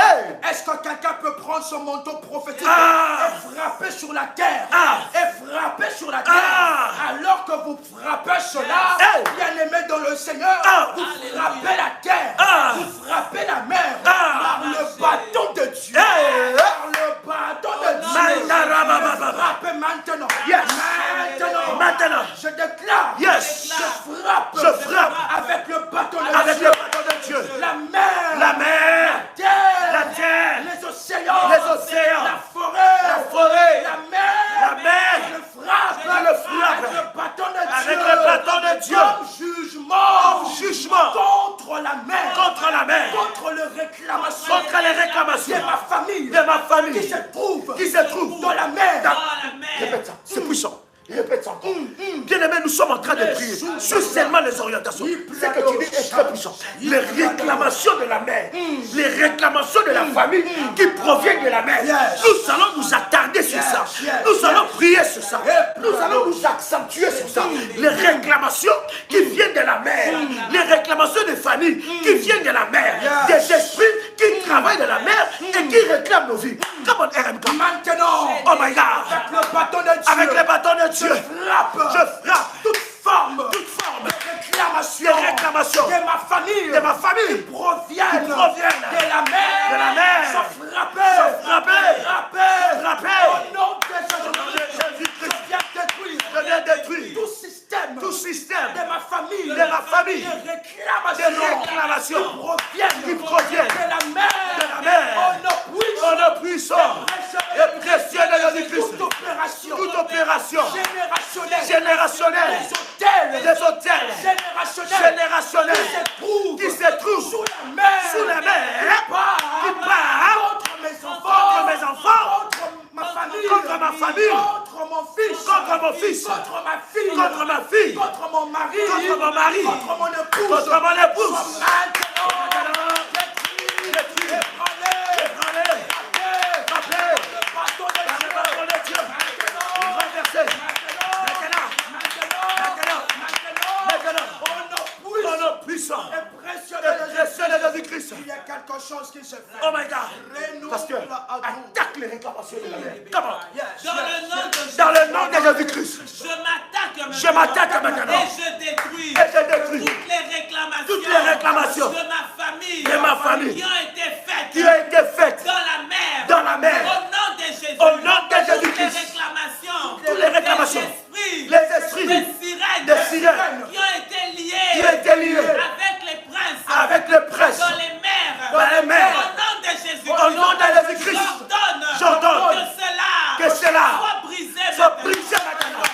est-ce que quelqu'un peut prendre son manteau prophétique et frapper sur la terre? Alors que vous frappez cela, bien-aimé dans le Seigneur, vous frappez la terre. Vous frappez la mer par le bâton de Dieu. Frappez maintenant. Maintenant. Je déclare. Je frappe avec le bâton de Dieu. La mer. La terre. Les océans. La forêt. La mer. Je frappe avec le bâton de Dieu. Comme jugement. Contre la mer. Contre les réclamations. De ma famille. Qui se trouve dans la mer. Répète ça, c'est puissant. Répète ça encore. Bien-aimé, nous sommes en train de prier sur seulement les orientations. Ce que tu dis est très puissant. Les réclamations de la mer, les réclamations de la famille qui proviennent de la mer. Nous allons nous attarder sur ça. Nous allons prier sur ça. Nous allons nous accentuer sur ça. Les réclamations qui viennent de la mer, les réclamations des familles qui viennent de la mer, des esprits qui travaillent de la mer et qui réclament nos vies. Come on, RMK. Maintenant, oh my God, avec le bâton de Dieu, je frappe toute forme de réclamation de ma famille qui proviennent de la mer, sont frappés au nom de Jésus-Christ. Je viens détruire tout système de ma famille, des réclamations qui proviennent de la mer, au nom puissant et précieux de Jésus-Christ. Toute opération générationnelle, des hôtels générationnels qui se trouvent sous la mer, qui partent contre mes enfants, contre ma famille, contre mon fils, contre ma fille, contre ma fille, contre mon mari, contre mon mari, contre mon épouse, contre mon épouse. Maintenant, détruis, ébranlez, frappez, le bâton de Dieu, renversez, maintenant, au nom puissant et précieux de Jésus-Christ. Il y a quelque chose qui se fait. Oh my God. Parce que attaque les réclamations de la mer. Comment? Dans le nom de Dans le nom de Jésus-Christ. je m'attaque maintenant. Et je détruis je détruis toutes les réclamations de ma famille qui ont été faites dans la mer. dans la mer. Au nom de Jésus. Au nom de Jésus-Christ. Toutes les réclamations. Les esprits. Des sirènes. Des sirènes. Qui ont été liées. Avec les princes. Avec les princes. Dans les mers. Dans les mers. Au nom de Jésus. Au nom de Jésus-Christ. J'ordonne que cela soit brisé soit brisé maintenant.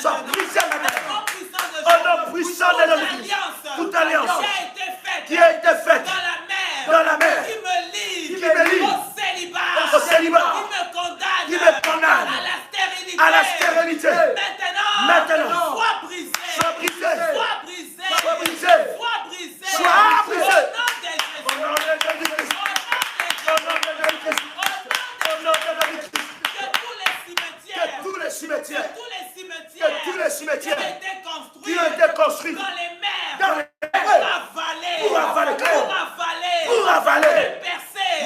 Soit brisé maintenant. Au nom puissant de Jésus-Christ. Toute alliance qui a été faite dans la mer, qui me lie au célibat, qui me condamne à la stérilité. Maintenant, sois brisé, soit brisé, sois brisé, soit brisé, sois brisé, soit brisé. Au nom de Jésus. Au nom de Jésus-Christ. Au nom de Jésus-Christ. Que tous les cimetières qui ont été construits dans les mers, pour avaler,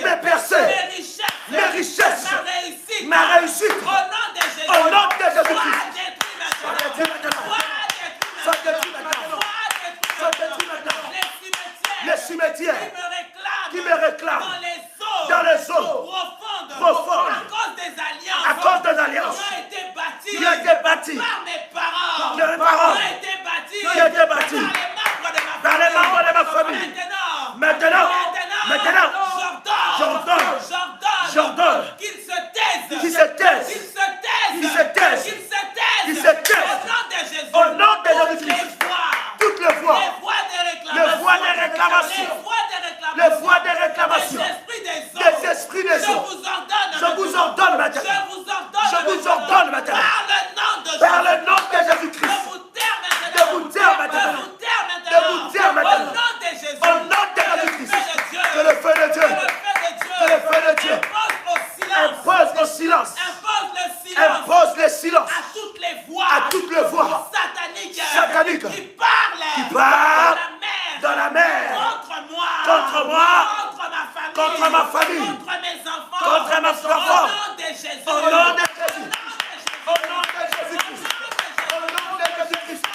mes percées, mes richesses, ma réussite. au nom de Jésus. Au nom de Jésus-Christ. Sois détruit maintenant. Sois détruit maintenant. Sois détruit maintenant. Les cimetières qui me réclament dans les eaux profondes à cause des alliances qui ont été bâties par mes parents, par mes parents, qui ont été bâties par les membres de ma famille. Maintenant, j'ordonne qu'ils se taisent, qu'ils se taisent, au nom de Jésus-Christ. Toutes les voix des réclamations, les voix des réclamations, des esprits des eaux, je vous ordonne maintenant, par le nom de Jésus-Christ, de vous taire maintenant, au nom de Jésus-Christ, que le feu de Dieu, impose le silence, impose le silence à toutes les voix sataniques qui parlent dans la mer, contre moi, contre ma famille, contre mes enfants, contre mes enfants, au nom de Jésus, au nom de Jésus, au nom de Jésus-Christ, au nom de Jésus-Christ.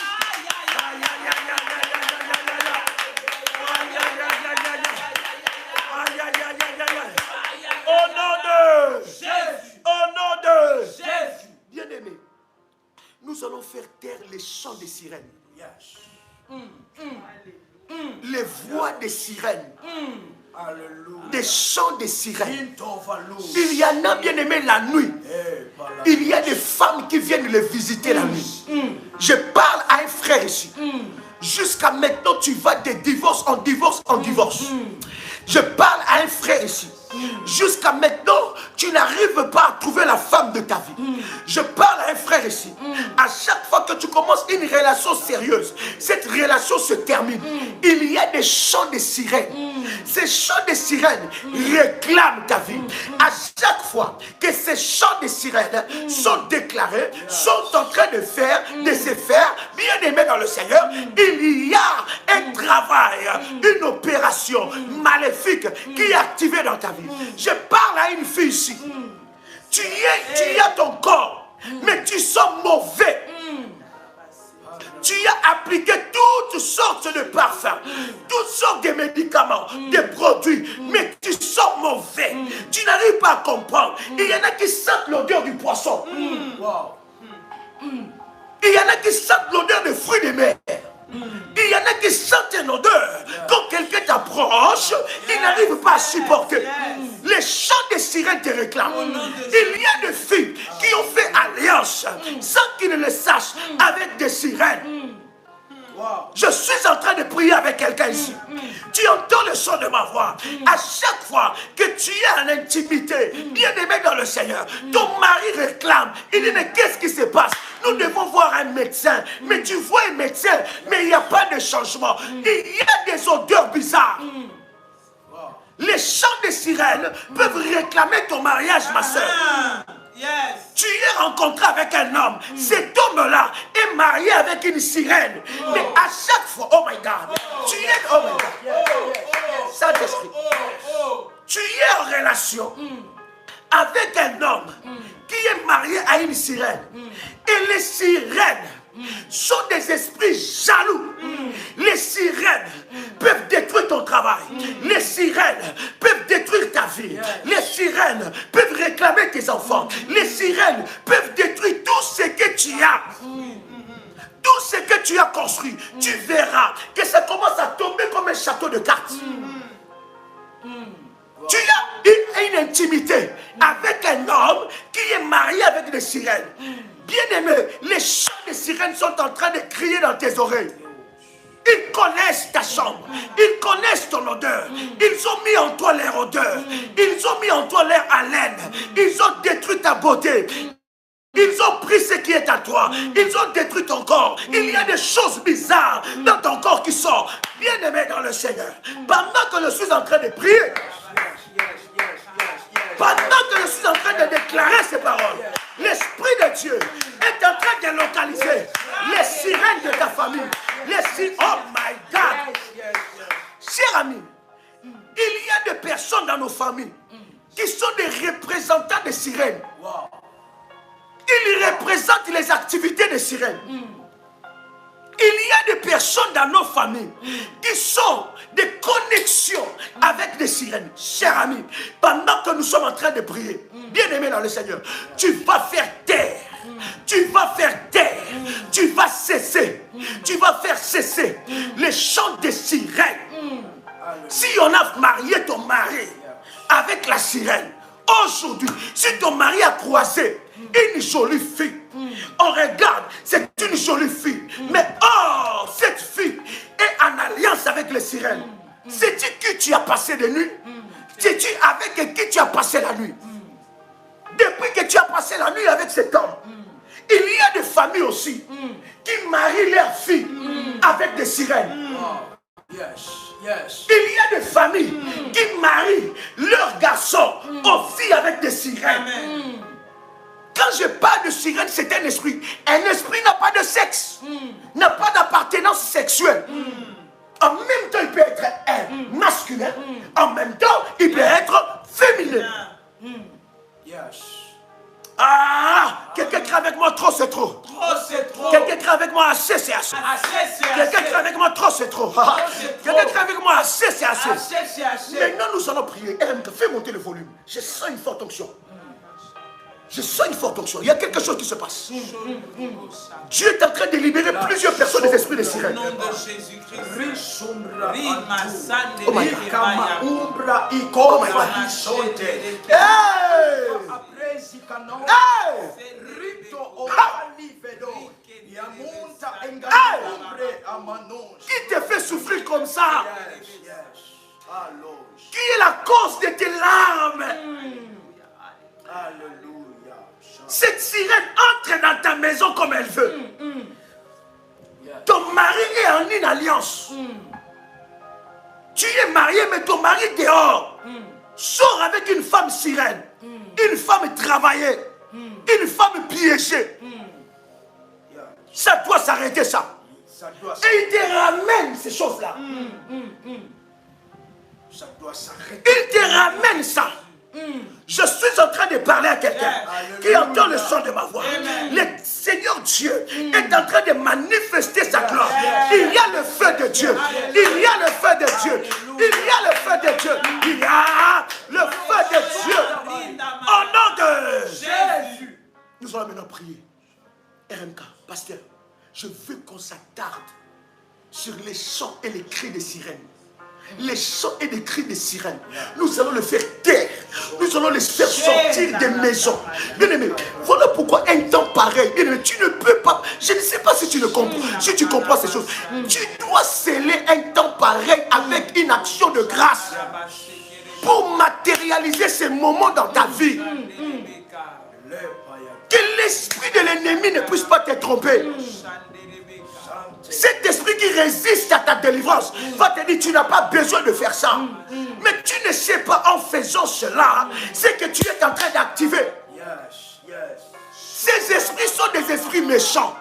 Au nom de Jésus. Bien-aimé, nous allons faire taire les chants des sirènes. Les voix des sirènes. Des chants des sirènes. Il y en a, bien-aimé, la nuit. Il y a des femmes qui viennent les visiter la nuit. Je parle à un frère ici. Jusqu'à maintenant, tu vas de divorce en divorce en divorce. Je parle à un frère ici. Jusqu'à maintenant, tu n'arrives pas à trouver la femme de ta vie. Je parle à un frère ici. À chaque fois que tu commences une relation sérieuse, cette relation se termine. Il y a des chants de sirènes. Ces chants de sirènes réclament ta vie. À chaque fois que ces chants de sirènes sont déclarés, sont en train de se faire, bien aimé dans le Seigneur, il y a un travail, une opération maléfique qui est activée dans ta vie. Je parle à une fille ici. Tu as ton corps, mais tu sens mauvais. Tu as appliqué toutes sortes de parfums, toutes sortes de médicaments, de produits, mais tu sens mauvais. Tu n'arrives pas à comprendre. Il y en a qui sentent l'odeur du poisson. Il y en a qui sentent l'odeur des fruits de mer. Il y en a qui sentent une odeur. Quand quelqu'un t'approche, il n'arrive pas à supporter. Les chants des sirènes te réclament. Il y a des filles qui ont fait alliance sans qu'ils ne le sachent avec des sirènes. Je suis en train de prier avec quelqu'un ici. Tu entends le son de ma voix. À chaque fois que tu es en intimité, bien aimé dans le Seigneur, ton mari réclame. Il dit, mais qu'est-ce qui se passe? Nous devons voir un médecin. Mais tu vois un médecin, mais il n'y a pas de changement. Il y a des odeurs bizarres. Les chants de sirènes peuvent réclamer ton mariage, ma soeur. Tu es rencontré avec un homme. Cet homme-là est marié avec une sirène. Mais à chaque fois, oh my God, tu es, oh my God, Saint-Esprit, tu es en relation avec un homme qui est marié à une sirène. Et les sirènes sont des esprits jaloux. Les sirènes peuvent détruire ton travail. Les sirènes peuvent détruire ta vie. Les sirènes peuvent réclamer tes enfants. Les sirènes peuvent détruire tout ce que tu as. Tout ce que tu as construit. Tu verras que ça commence à tomber comme un château de cartes. Tu as une intimité avec un homme qui est marié avec des sirènes. Bien-aimé, les chants des sirènes sont en train de crier dans tes oreilles. Ils connaissent ta chambre. Ils connaissent ton odeur. Ils ont mis en toi leur odeur. Ils ont mis en toi leur haleine. Ils ont détruit ta beauté. Ils ont pris ce qui est à toi. Ils ont détruit ton corps. Il y a des choses bizarres dans ton corps qui sortent. Bien-aimé dans le Seigneur, pendant que je suis en train de prier, pendant que je suis en train de déclarer ces paroles, l'Esprit de Dieu est en train de localiser les sirènes de ta famille. Oh my God! Chers amis, il y a des personnes dans nos familles qui sont des représentants des sirènes. Ils représentent les activités des sirènes. Il y a des personnes dans nos familles qui sont des connexions avec des sirènes. Chers amis, pendant que nous sommes en train de prier, bien-aimé dans le Seigneur, tu vas faire taire. Tu vas faire taire. Tu vas cesser. Tu vas faire cesser les chants des sirènes. Si on a marié ton mari avec la sirène, aujourd'hui, si ton mari a croisé une jolie fille, on regarde, c'est une jolie fille, mais oh, cette fille est en alliance avec les sirènes. Sais-tu qui tu as passé de nuit? Sais-tu avec qui tu as passé la nuit? Depuis que tu as passé la nuit avec cet homme, il y a des familles aussi qui marient leurs filles avec des sirènes. Il y a des familles qui marient leurs garçons aux filles avec des sirènes. Quand je parle de sirène, c'est un esprit. Un esprit n'a pas de sexe, n'a pas d'appartenance sexuelle. En même temps, il peut être masculin. En même temps, il peut être féminin. Ah, quelqu'un crie avec moi, trop c'est trop. Trop c'est trop. Quelqu'un crie avec moi, assez c'est assez. Quelqu'un crie avec moi, trop c'est trop. Quelqu'un crie avec moi, assez c'est assez. Maintenant, nous allons prier. Fais monter le volume. Je sens une forte onction. Je sens une forte onction. Il y a quelque chose qui se passe. Dieu est en train de libérer plusieurs personnes des esprits de sirène. Au nom de Jésus-Christ. Oh my God. Qui te fait souffrir comme ça? Qui est la cause de tes larmes? Cette sirène entre dans ta maison comme elle veut. Ton mari est en une alliance. Tu es marié, mais ton mari dehors. Sors avec une femme sirène. Une femme travaillée. Une femme piégée. Ça doit s'arrêter, ça. Et il te ramène ces choses-là. Ça doit s'arrêter. Il te ramène ça. Je suis en train de parler à quelqu'un qui entend le son de ma voix. Le Seigneur Dieu est en train de manifester sa gloire. Il y a le feu de Dieu. Il y a le feu de Dieu. Il y a le feu de Dieu. Il y a le feu de Dieu. Au nom de Jésus. Nous allons maintenant prier. RMK, pasteur, je veux qu'on s'attarde sur les chants et les cris des sirènes. Les chants et les cris des sirènes, nous allons les faire taire. Nous allons les faire sortir des maisons. Bien aimé, voilà pourquoi un temps pareil, bien aimé, tu ne peux pas, je ne sais pas si tu le comprends, si tu comprends ces choses, tu dois sceller un temps pareil avec une action de grâce pour matérialiser ces moments dans ta vie. Que l'esprit de l'ennemi ne puisse pas te tromper. Cet esprit qui résiste à ta délivrance va te dire, tu n'as pas besoin de faire ça. Mais tu ne sais pas, en faisant cela, c'est que tu es en train d'activer. Ces esprits sont des esprits méchants.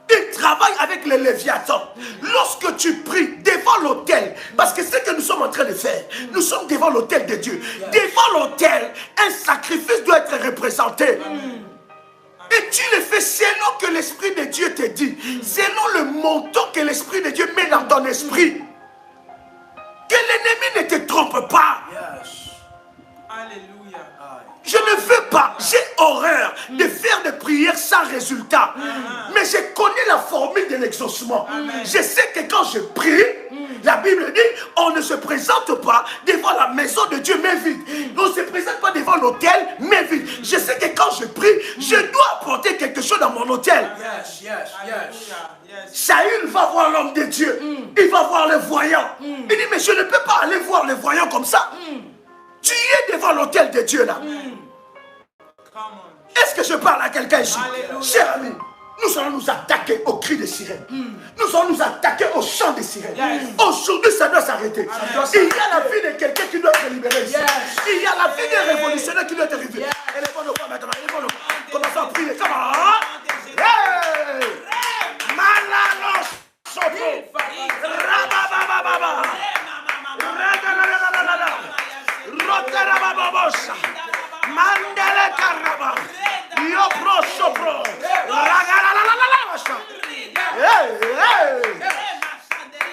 Ils travaillent avec les léviathans. Lorsque tu pries devant l'autel, parce que c'est ce que nous sommes en train de faire, nous sommes devant l'autel de Dieu. Devant l'autel, un sacrifice doit être représenté. Et tu le fais selon que l'Esprit de Dieu te dit, selon le montant que l'Esprit de Dieu met dans ton esprit. Que l'ennemi ne te trompe pas. Alléluia. Je ne veux pas, j'ai horreur de faire des prières sans résultat. Mais je connais la formule de l'exaucement. Je sais que quand je prie, la Bible dit, on ne se présente pas devant la maison de Dieu, mais vide. On ne se présente pas devant l'autel, mais vide. Je sais que quand je prie, je dois apporter quelque chose dans mon autel. Saül va voir l'homme de Dieu. Il va voir le voyant. Il dit, mais je ne peux pas aller voir le voyant comme ça. Tu es devant l'autel de Dieu là. Est-ce que je parle à quelqu'un ici? Cher ami, nous allons nous attaquer au cri des sirènes. Nous allons nous attaquer au chant des sirènes. Aujourd'hui, ça doit s'arrêter. Il y a la vie de quelqu'un qui doit être libéré ici. Il y a la vie d'un révolutionnaire qui doit être libéré. Élevons-nous pas maintenant. Élevons-nous. Commençons à prier. Comment? Hey! Malalo Sopo. Rababababa. Rotarabababosha. Mandele Karaba. Yopro Sopro. Ragalalalalalasha.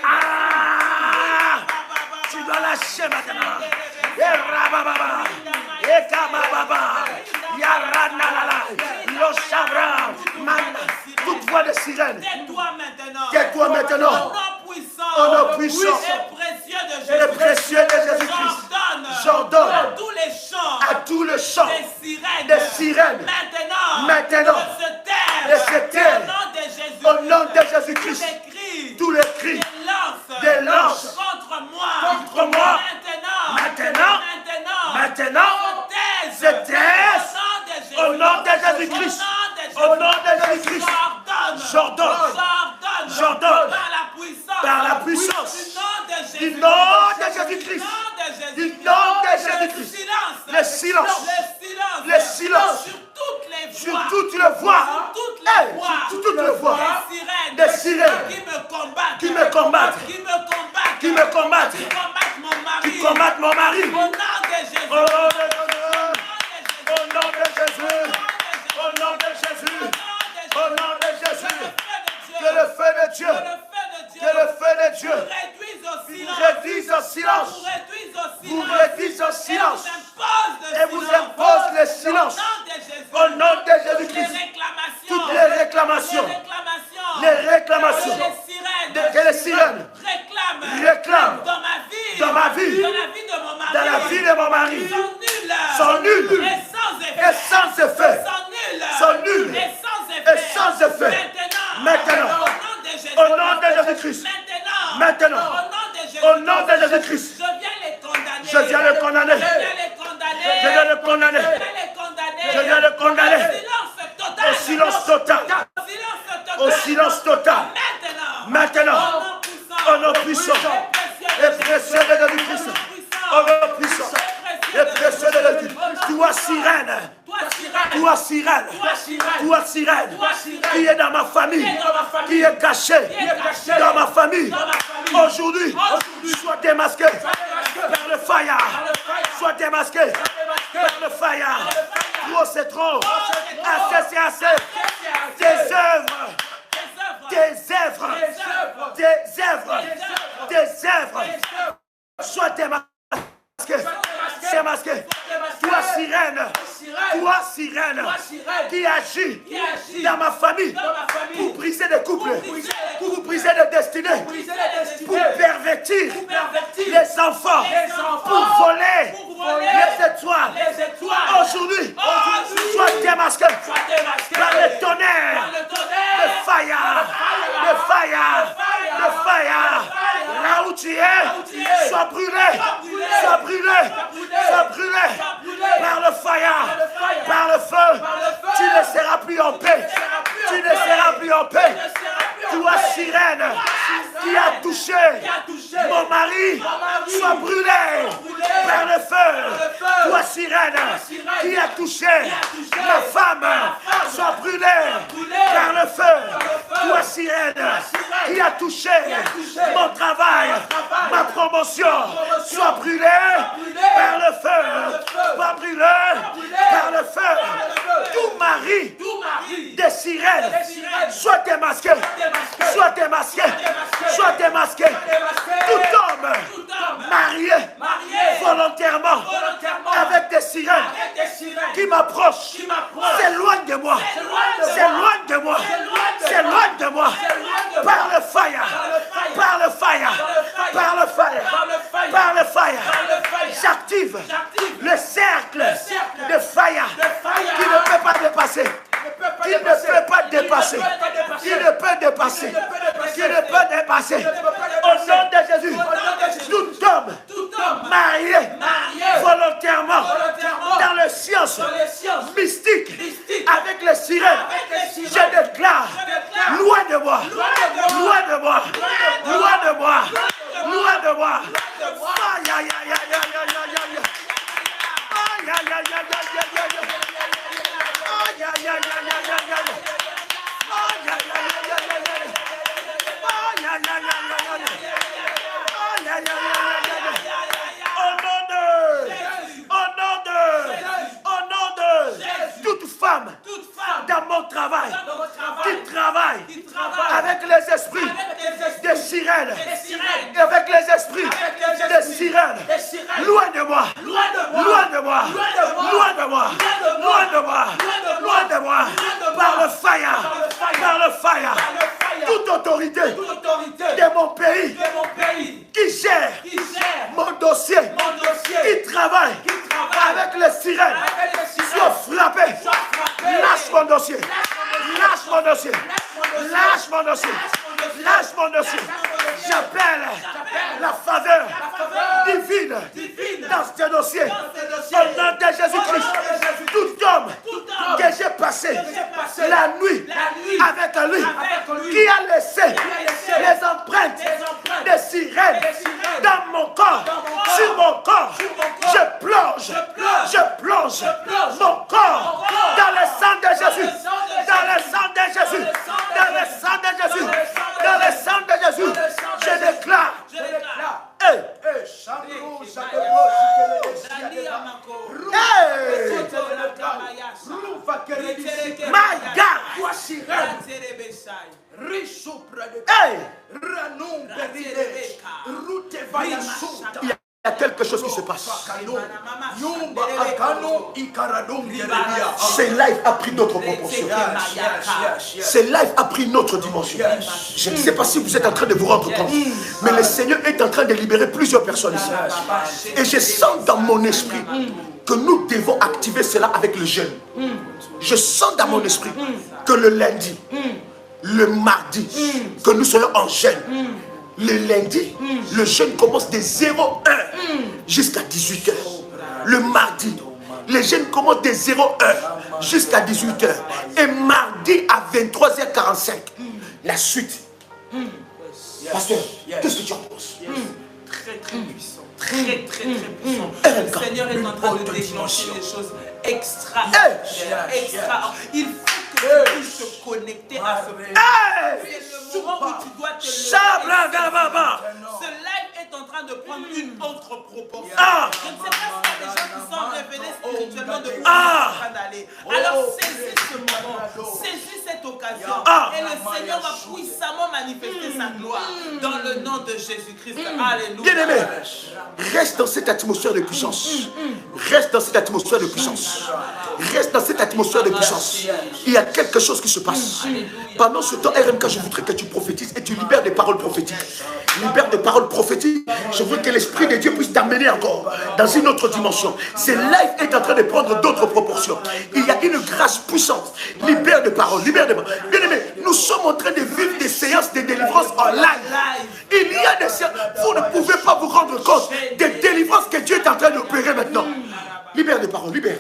Ah! Tu dois lâcher maintenant. Rabababa. Ekabababa. Yaranalala. Yoshabra. Manda. Toute voix de sirène. Tais-toi maintenant. Au nom puissant et précieux de Jésus-Christ, j'ordonne à tout le chant des sirènes maintenant de se taire au nom de Jésus-Christ. Tous les cris des lances contre moi maintenant se taisent au nom de Jésus-Christ. Au nom de Jésus-Christ, j'ordonne par la puissance du nom de Jésus-Christ, du nom de Jésus-Christ, le silence sur toutes les voix, sur toutes les voix, des sirènes qui me combattent, qui combattent mon mari, au nom de Jésus, au nom de Jésus, au nom de Jésus, que le feu de Dieu, réduise au silence, vous réduise au silence, et vous impose le silence, au nom de Jésus-Christ. Toutes les réclamations, que les sirènes réclament dans ma vie, dans la vie de mon mari, sont nulles et sans effet, Maintenant, au nom de Jésus-Christ, maintenant, au nom de Jésus-Christ, je viens le condamner. Au silence total. Maintenant, au nom puissant et précieux de Jésus-Christ, au nom puissant et précieux de Jésus-Christ, toi sirène, qui est dans ma famille, qui est caché dans ma famille, aujourd'hui, sois démasqué par le fire, sois démasqué par le fire. Trop c'est trop, assez c'est assez. Tes œuvres, sois démasqué. Toi sirène, qui agit dans ma famille pour briser des couples, pour briser des destinées, pour pervertir les enfants, pour voler les étoiles. Aujourd'hui, sois démasqué par le tonnerre, le fire. Là où tu es, sois brûlé par le fire, par le feu. Tu Tu ne seras plus en paix. Tu ne seras plus en paix. Toi, sirène, qui a touché mon mari, soit brûlé par le feu. Toi, sirène, qui a touché ma femme, soit brûlé par le feu. Toi, sirène, qui a touché mon travail, ma promotion, soit brûlé par le feu. Soit brûlé par le feu. Tout mari des sirènes, soit démasqué. Soit démasqué, soit démasqué. Tout homme marié volontairement avec des sirènes qui m'approchent, s'éloigne de moi, s'éloigne de moi, s'éloigne de moi. Par le fire, par le fire, par le fire, par le fire. J'active le cercle de fire qui ne peut pas dépasser. Qui ne peut pas dépasser. Qui ne peut dépasser. Qui ne peut dépasser. Au nom de Jésus, tout homme marié volontairement dans les sciences mystiques avec les sirènes, je déclare loin de moi, loin de moi, loin de moi, loin de moi. Aïe, aïe, aïe, aïe, aïe, aïe, aïe, aïe. Aïe, aïe, aïe, aïe, aïe, aïe, aïe. Aïe, aïe, aïe, aïe, aïe, aïe, aïe. Aïe, aïe, aïe, aïe, aïe, aïe. Aïe, aïe, aïe, aïe, aïe, aïe. Aïe, aïe, aïe, aïe, aïe, aïe. Au nom de toute femme dans mon travail qui travaille avec les esprits des sirènes, avec les esprits des sirènes, loin de moi, loin de moi, loin de moi, loin de moi, loin de moi, par le fire, toute autorité de mon pays qui gère mon dossier, qui travaille avec les sirènes, soit frappé. Lâche mon dossier, lâche mon dossier, lâche mon dossier, lâche mon dossier. J'appelle la faveur divine dans ce dossier. Au nom de Jésus-Christ, tout homme que j'ai passé la nuit avec lui, qui a laissé les empreintes des sirènes dans mon corps, sur mon corps, je plonge mon corps dans le sang de Jésus, dans le sang de Jésus, dans le sang de Jésus, dans le sang de Jésus. Je déclare. My God. Il y a quelque chose qui se passe. Ce live a pris d'autres proportions. Ce live a pris une autre dimension. Je ne sais pas si vous êtes en train de vous rendre compte, mais le Seigneur est en train de libérer plusieurs personnes ici. Et je sens dans mon esprit que nous devons activer cela avec le jeûne. Je sens dans mon esprit que le lundi, le mardi, que nous soyons en jeûne. Le lundi, le jeûne commence de 0h jusqu'à 18h. Le mardi, le jeûne commence de 0h jusqu'à 18h. Et mardi à 23h45, la suite. Pasteur, qu'est-ce que tu en penses? Très puissant. Très puissant. Le Seigneur est en train de déclencher des choses extraordinaires. Il faut que tu puisses te connecter à ce moment. C'est le moment où tu dois te lever. Ce live est en train de prendre une autre proportion. Je ne sais pas s'il y a des gens qui sont révélés spirituellement de où ils sont en train d'aller. Alors saisis ce moment, saisis cette occasion. Et le Seigneur va puissamment manifester sa gloire dans le nom de Jésus-Christ. Alléluia. Bien-aimé, reste dans cette atmosphère de puissance. Reste dans cette atmosphère de puissance. Reste dans cette atmosphère de puissance. Il y a quelque chose qui se passe. Pendant ce temps, RMK, je voudrais que tu prophétises et tu libères des paroles prophétiques. Libère des paroles prophétiques. Je veux que l'Esprit de Dieu puisse t'amener encore dans une autre dimension. Ce live est en train de prendre d'autres proportions. Il y a une grâce puissante. Libère des paroles, libère des paroles. Bien aimé, nous sommes en train de vivre des séances de délivrance en live. Il y a des séances. Vous ne pouvez pas vous rendre compte des délivrances que Dieu est en train d'opérer maintenant. Libère des paroles, libère.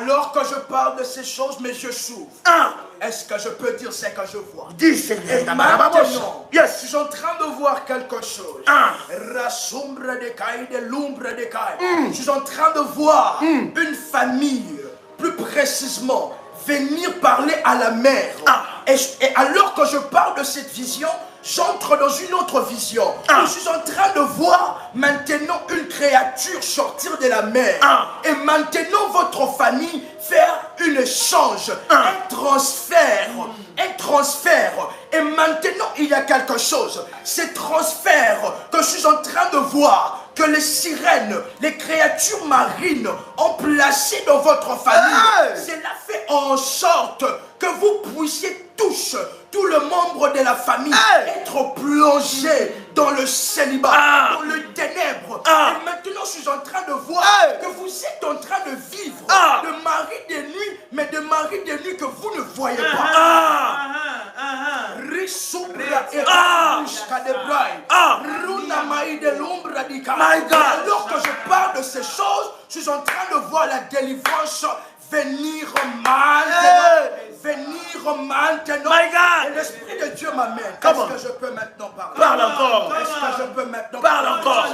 Alors que je parle de ces choses, mes yeux s'ouvrent. Est-ce que je peux dire ce que je vois? Dis Seigneur. Et maintenant, Yes. je suis en train de voir quelque chose. Je suis en train de voir une famille, plus précisément, venir parler à la mère. Et alors que je parle de cette vision, j'entre dans une autre vision. Je suis en train de voir maintenant une créature sortir de la mer. Et maintenant votre famille faire un échange, un transfert. Et maintenant il y a quelque chose. Ces transferts que je suis en train de voir, que les sirènes, les créatures marines ont placé dans votre famille. Cela fait en sorte que vous puissiez tous, tout le membre de la famille, être plongé dans le célibat, dans le ténèbre. Et maintenant, je suis en train de voir que vous êtes en train de vivre de mari de nuit, mais de mari de nuit que vous ne voyez pas. Alors que je parle de ces choses, je suis en train de voir la délivrance venir maintenant. Et l'Esprit de Dieu m'amène. Est-ce que je peux maintenant parler? Parle encore. Est-ce que je peux maintenant Parle encore.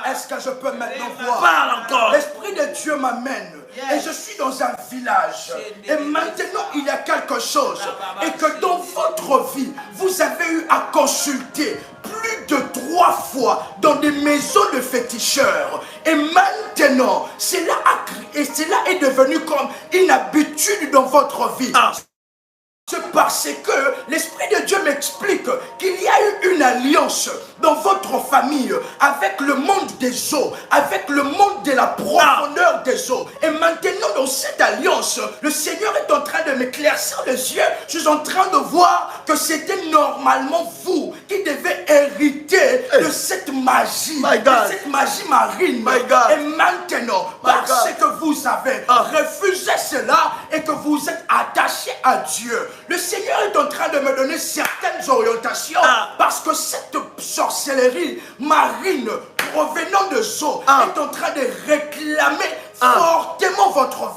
Est-ce que je peux maintenant voir? Parle encore. L'Esprit de Dieu m'amène. Et je suis dans un village. Et maintenant, il y a quelque chose. Et que dans votre vie, vous avez eu à consulter plus de 3 fois dans des maisons de féticheurs. Et maintenant, cela est devenu comme une habitude dans votre vie. C'est parce que l'Esprit de Dieu m'explique qu'il y a eu une alliance dans votre famille avec le monde des eaux, avec le monde de la profondeur des eaux. Et maintenant, dans cette alliance, le Seigneur est en train de m'éclaircir les yeux. Je suis en train de voir que c'était normalement vous qui devez hériter de cette magie, de cette magie marine. Et maintenant, parce que vous avez refusé cela et que vous êtes attaché à Dieu, le Seigneur est en train de me donner certaines orientations parce que cette sorcellerie marine provenant de eaux est en train de réclamer fortement votre vie.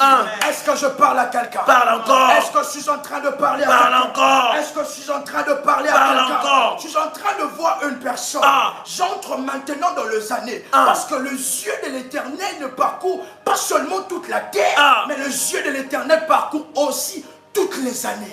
Est-ce que je parle à quelqu'un? Parle encore. Est-ce que je suis en train de parler à quelqu'un? Encore. Est-ce que je suis en train de parler à quelqu'un? Je suis en train de voir une personne. J'entre maintenant dans les années parce que le yeux de l'Éternel ne parcourt pas seulement toute la terre, mais le yeux de l'Éternel parcourt aussi toutes les années.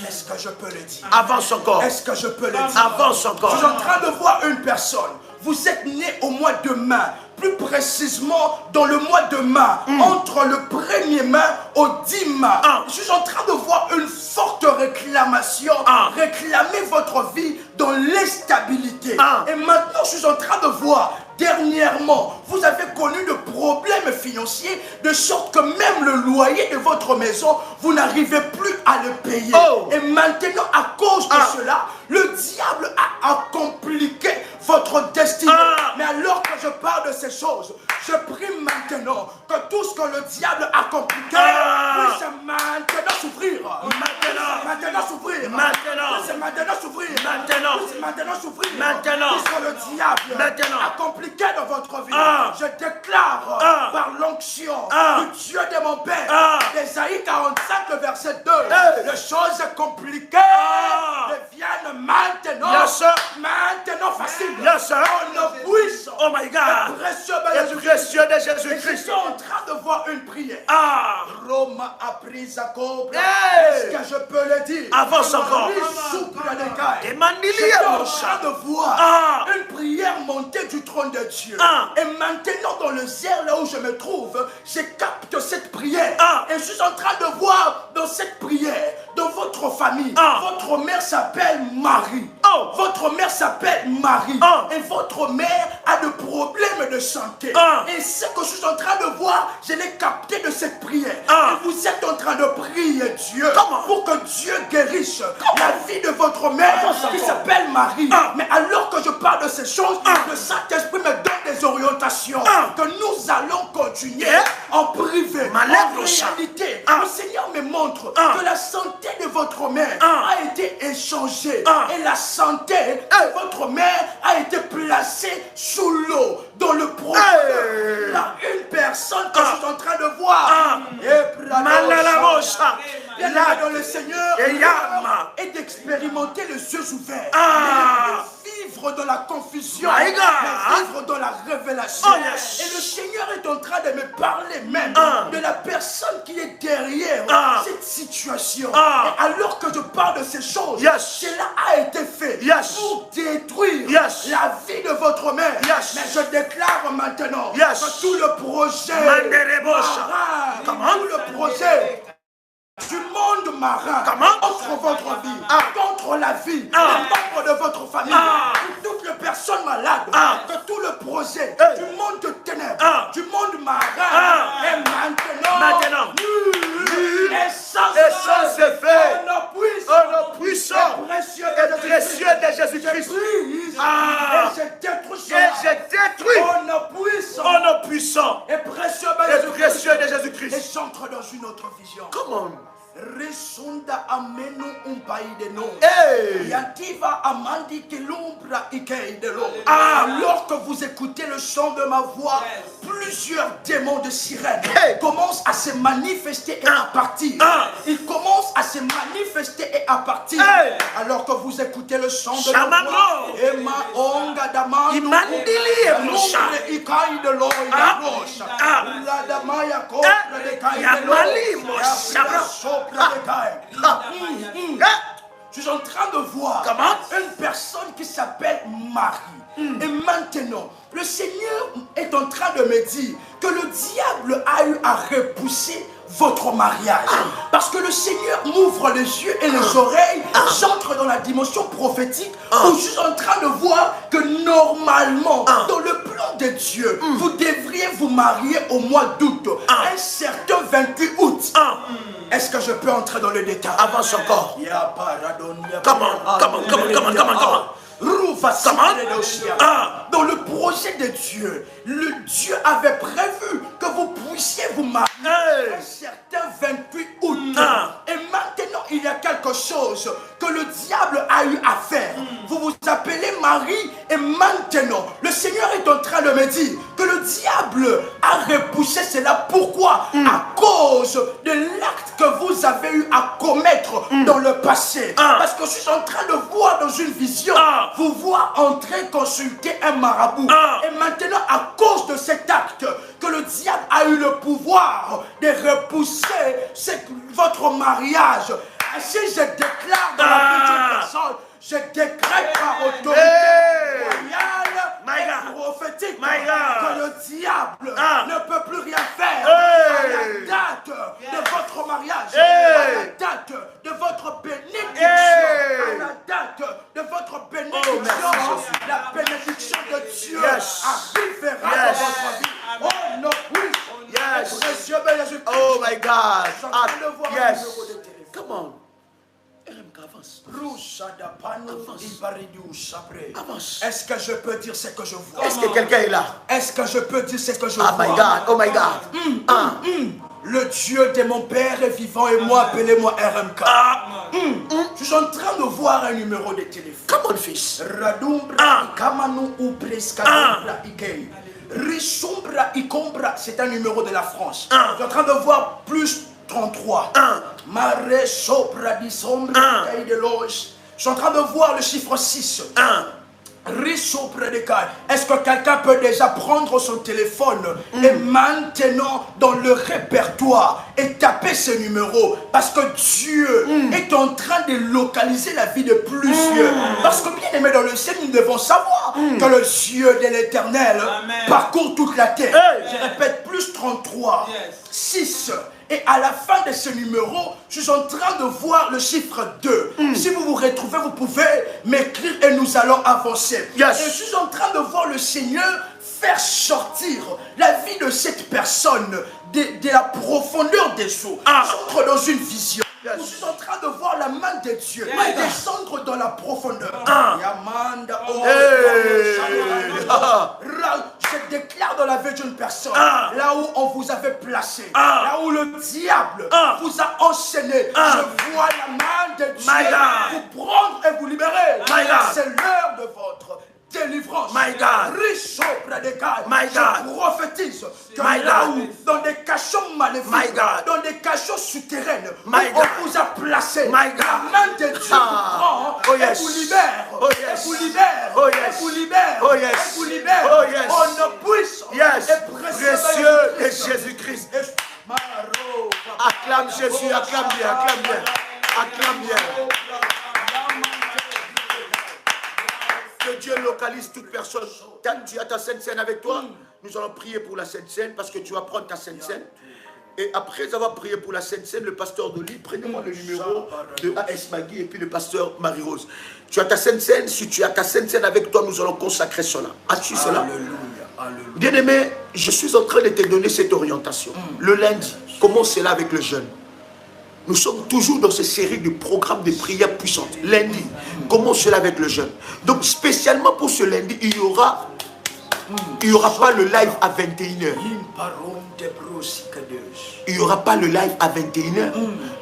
Est-ce que je peux le dire? Avance encore. Est-ce que je peux le dire? Avance encore. Je suis en train de voir une personne. Vous êtes né au mois de mai, plus précisément dans le mois de mai, entre le 1er mai au 10 mai. Je suis en train de voir une forte réclamation, réclamer votre vie dans l'instabilité. Et maintenant, je suis en train de voir, dernièrement, vous avez connu de problèmes financiers, de sorte que même le loyer de votre maison, vous n'arrivez plus à le payer. Et maintenant, à cause de cela, le diable a compliqué votre destinée. Mais alors que je parle de ces choses, je prie maintenant que tout ce que le diable a compliqué puisse maintenant s'ouvrir. Maintenant s'ouvrir. Puisse maintenant s'ouvrir. Puisse maintenant s'ouvrir. Tout ce que le diable a compliqué dans votre vie, je déclare par l'onction du Dieu de mon Père, d'Ésaïe 45, le verset 2, les choses compliquées deviennent maintenant, maintenant faciles. On puisse, Oh my God. précieux de Jésus-Christ. Je suis en train de voir une prière. Roma a pris à cobra. Est-ce que je peux le dire? Avance encore. Je suis en train de voir une prière monter du trône de Dieu. Et maintenant, dans le ciel, là où je me trouve, je capte cette prière. Et je suis en train de voir dans cette prière, dans votre famille, votre mère s'appelle Marie. Votre mère s'appelle Marie. Et votre mère a des problèmes de santé. Et ce que je suis en train de voir, je l'ai capté de cette prière. Et vous êtes en train de prier Dieu pour que Dieu guérisse la vie de votre mère qui s'appelle Marie. Mais alors que je parle de ces choses, le Saint-Esprit me donne des orientations que nous allons continuer en privé. En réalité, le Seigneur me montre que la santé de votre mère a été échangée et la santé de votre mère a été placée sous l'eau, dans le projet. Là, une personne que je suis en train de voir là dans le Seigneur et d'expérimenter les yeux ouverts, de vivre dans la confusion, de vivre dans la révélation. Et le Seigneur est en train de me parler même de la personne qui est derrière cette situation. Et alors que je parle de ces choses, cela a été fait pour détruire la vie de votre mère. Mais je déclare maintenant que tout le projet tout le projet du monde marin contre votre vie, contre la vie des membres de votre famille, toutes les personnes malades, que tout le projet du monde de ténèbres, du monde marin est maintenant nul et sans effet. Au nom puissant et précieux de Jésus-Christ. Et je détruis au nom puissant et précieux de Jésus-Christ. Et j'entre dans une autre vision. Comment? Risunda amenu umpaideno. Yativa amandi kelumbra ikeidelo. Alors que vous écoutez le chant de ma voix, plusieurs démons de sirène commencent à se manifester et à partir. Ils commencent à se manifester et à partir. Alors que vous écoutez le chant de ma voix, Emma onga damanu umbre ikaidelo idalosh. La damaya kopra de kaidelo. Je suis en train de voir une personne qui s'appelle Marie. Et maintenant, le Seigneur est en train de me dire que le diable a eu à repousser votre mariage. Parce que le Seigneur m'ouvre les yeux et les oreilles. J'entre dans la dimension prophétique où je suis en train de voir que normalement, dans le plan de Dieu, vous devriez vous marier au mois d'août, un certain 28 août. Est-ce que je peux entrer dans le détail? Avance encore. Comment? Dans le projet de Dieu, le Dieu avait prévu que vous puissiez vous marier un certain 28 août. Et maintenant, il y a quelque chose que le diable a eu à faire. Vous vous appelez Marie et maintenant, le Seigneur est en train de me dire que le diable a repoussé cela. Pourquoi? À cause de l'acte que vous avez eu à commettre dans le passé. Parce que je suis en train de voir dans une vision, vous voir entrer consulter un marabout. Et maintenant, à cause de cet acte, que le diable a eu le pouvoir de repousser votre mariage. Ainsi, je déclare dans la vie d'une personne, je décrète par autorité royale et prophétique que le diable ne peut plus rien faire à la date de votre mariage, à la date de votre bénédiction, à la date de votre bénédiction. La bénédiction de Dieu arrivera dans votre vie. Oh non, oui. Oh my God. Yes. Come on. Avance. Est-ce que je peux dire ce que je vois? Est-ce que quelqu'un est là? Est-ce que je peux dire ce que je vois? Oh my God. Oh my God. Le Dieu de mon père est vivant et moi, appelez-moi RMK. Je suis en train de voir un numéro de téléphone. Come on, fils. C'est un numéro de la France. Je suis en train de voir plus 33. Je suis en train de voir le chiffre 6. Est-ce que quelqu'un peut déjà prendre son téléphone et maintenant dans le répertoire et taper ce numéro? Parce que Dieu est en train de localiser la vie de plusieurs. Parce que bien aimé dans le ciel, nous devons savoir que le Dieu de l'Éternel parcourt toute la terre. Je répète, plus 33, 6. Et à la fin de ce numéro, je suis en train de voir le chiffre 2. Si vous vous retrouvez, vous pouvez m'écrire et nous allons avancer. Et je suis en train de voir le Seigneur faire sortir la vie de cette personne de la profondeur des eaux. J'entre dans une vision. Je suis en train de voir la main de Dieu descendre dans la profondeur. Je déclare dans la vie d'une personne, là où on vous avait placé, là où le diable vous a enchaîné, je vois la main Dieu vous prendre et vous libérer. C'est l'heure de votre délivrance. Riche auprès des cas. Je prophétise que là où, dans des cachots maléfiques, dans des cachots souterrains, où on vous a placé, la main de Dieu vous prend et vous libère. Et vous libère. Et vous libère. Et vous libère. On ne puisse Précieux de Jésus-Christ. Acclame Jésus, acclame bien, acclame bien. Acclame bien. Que Dieu localise toute personne. Quand tu as ta Sainte Seine avec toi, nous allons prier pour la Sainte Seine parce que tu vas prendre ta Sainte Seine. Et après avoir prié pour la Sainte Seine, le pasteur de l'île, prenez-moi le numéro de A.S. Magui et puis le pasteur Marie-Rose. Tu as ta Sainte Seine, si tu as ta Sainte Seine avec toi, nous allons consacrer cela. As-tu cela? Bien-aimé, je suis en train de te donner cette orientation. Le lundi, commence cela avec le jeûne. Nous sommes toujours dans cette série de programmes de prières puissantes. Lundi, commence cela avec le jeûne. Donc spécialement pour ce lundi, il n'y aura pas le live à 21h. Il n'y aura pas le live à 21h.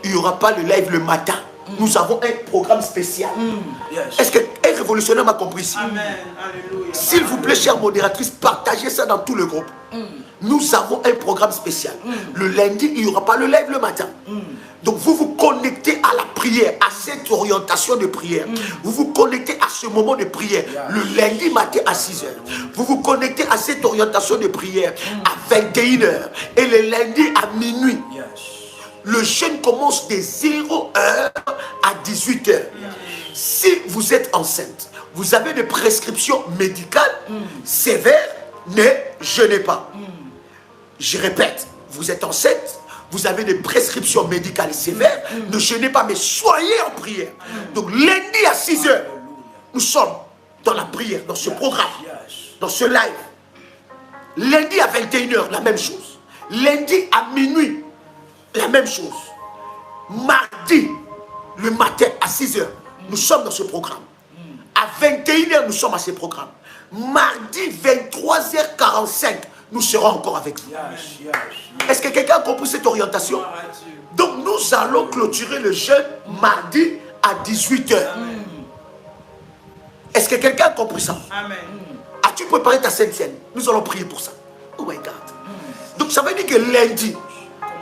Il n'y aura pas le live le matin. Nous avons un programme spécial. Est-ce qu'un révolutionnaire m'a compris ici? S'il vous plaît, chère modératrice, partagez ça dans tout le groupe. Nous avons un programme spécial. Le lundi, il n'y aura pas le live le matin. Donc vous vous connectez à la prière, à cette orientation de prière. Vous vous connectez à ce moment de prière. Le lundi matin à 6h. Vous vous connectez à cette orientation de prière à 21h. Et le lundi à minuit. Le jeûne commence de 0h à 18h. Si vous êtes enceinte, vous avez des prescriptions médicales sévères, ne jeûnez pas. Je répète, vous êtes enceinte, vous avez des prescriptions médicales sévères, ne jeûnez pas, mais soyez en prière. Donc lundi à 6h, nous sommes dans la prière, dans ce programme, dans ce live. Lundi à 21h, la même chose. Lundi à minuit, la même chose. Mardi, le matin à 6h, nous sommes dans ce programme. À 21h, nous sommes à ce programme. Mardi, 23h45, nous serons encore avec vous. Est-ce que quelqu'un a compris cette orientation? Donc nous allons clôturer le jeûne mardi à 18h. Est-ce que quelqu'un a compris ça? As-tu préparé ta Sainte Seine? Nous allons prier pour ça. Oh my God. Donc ça veut dire que lundi,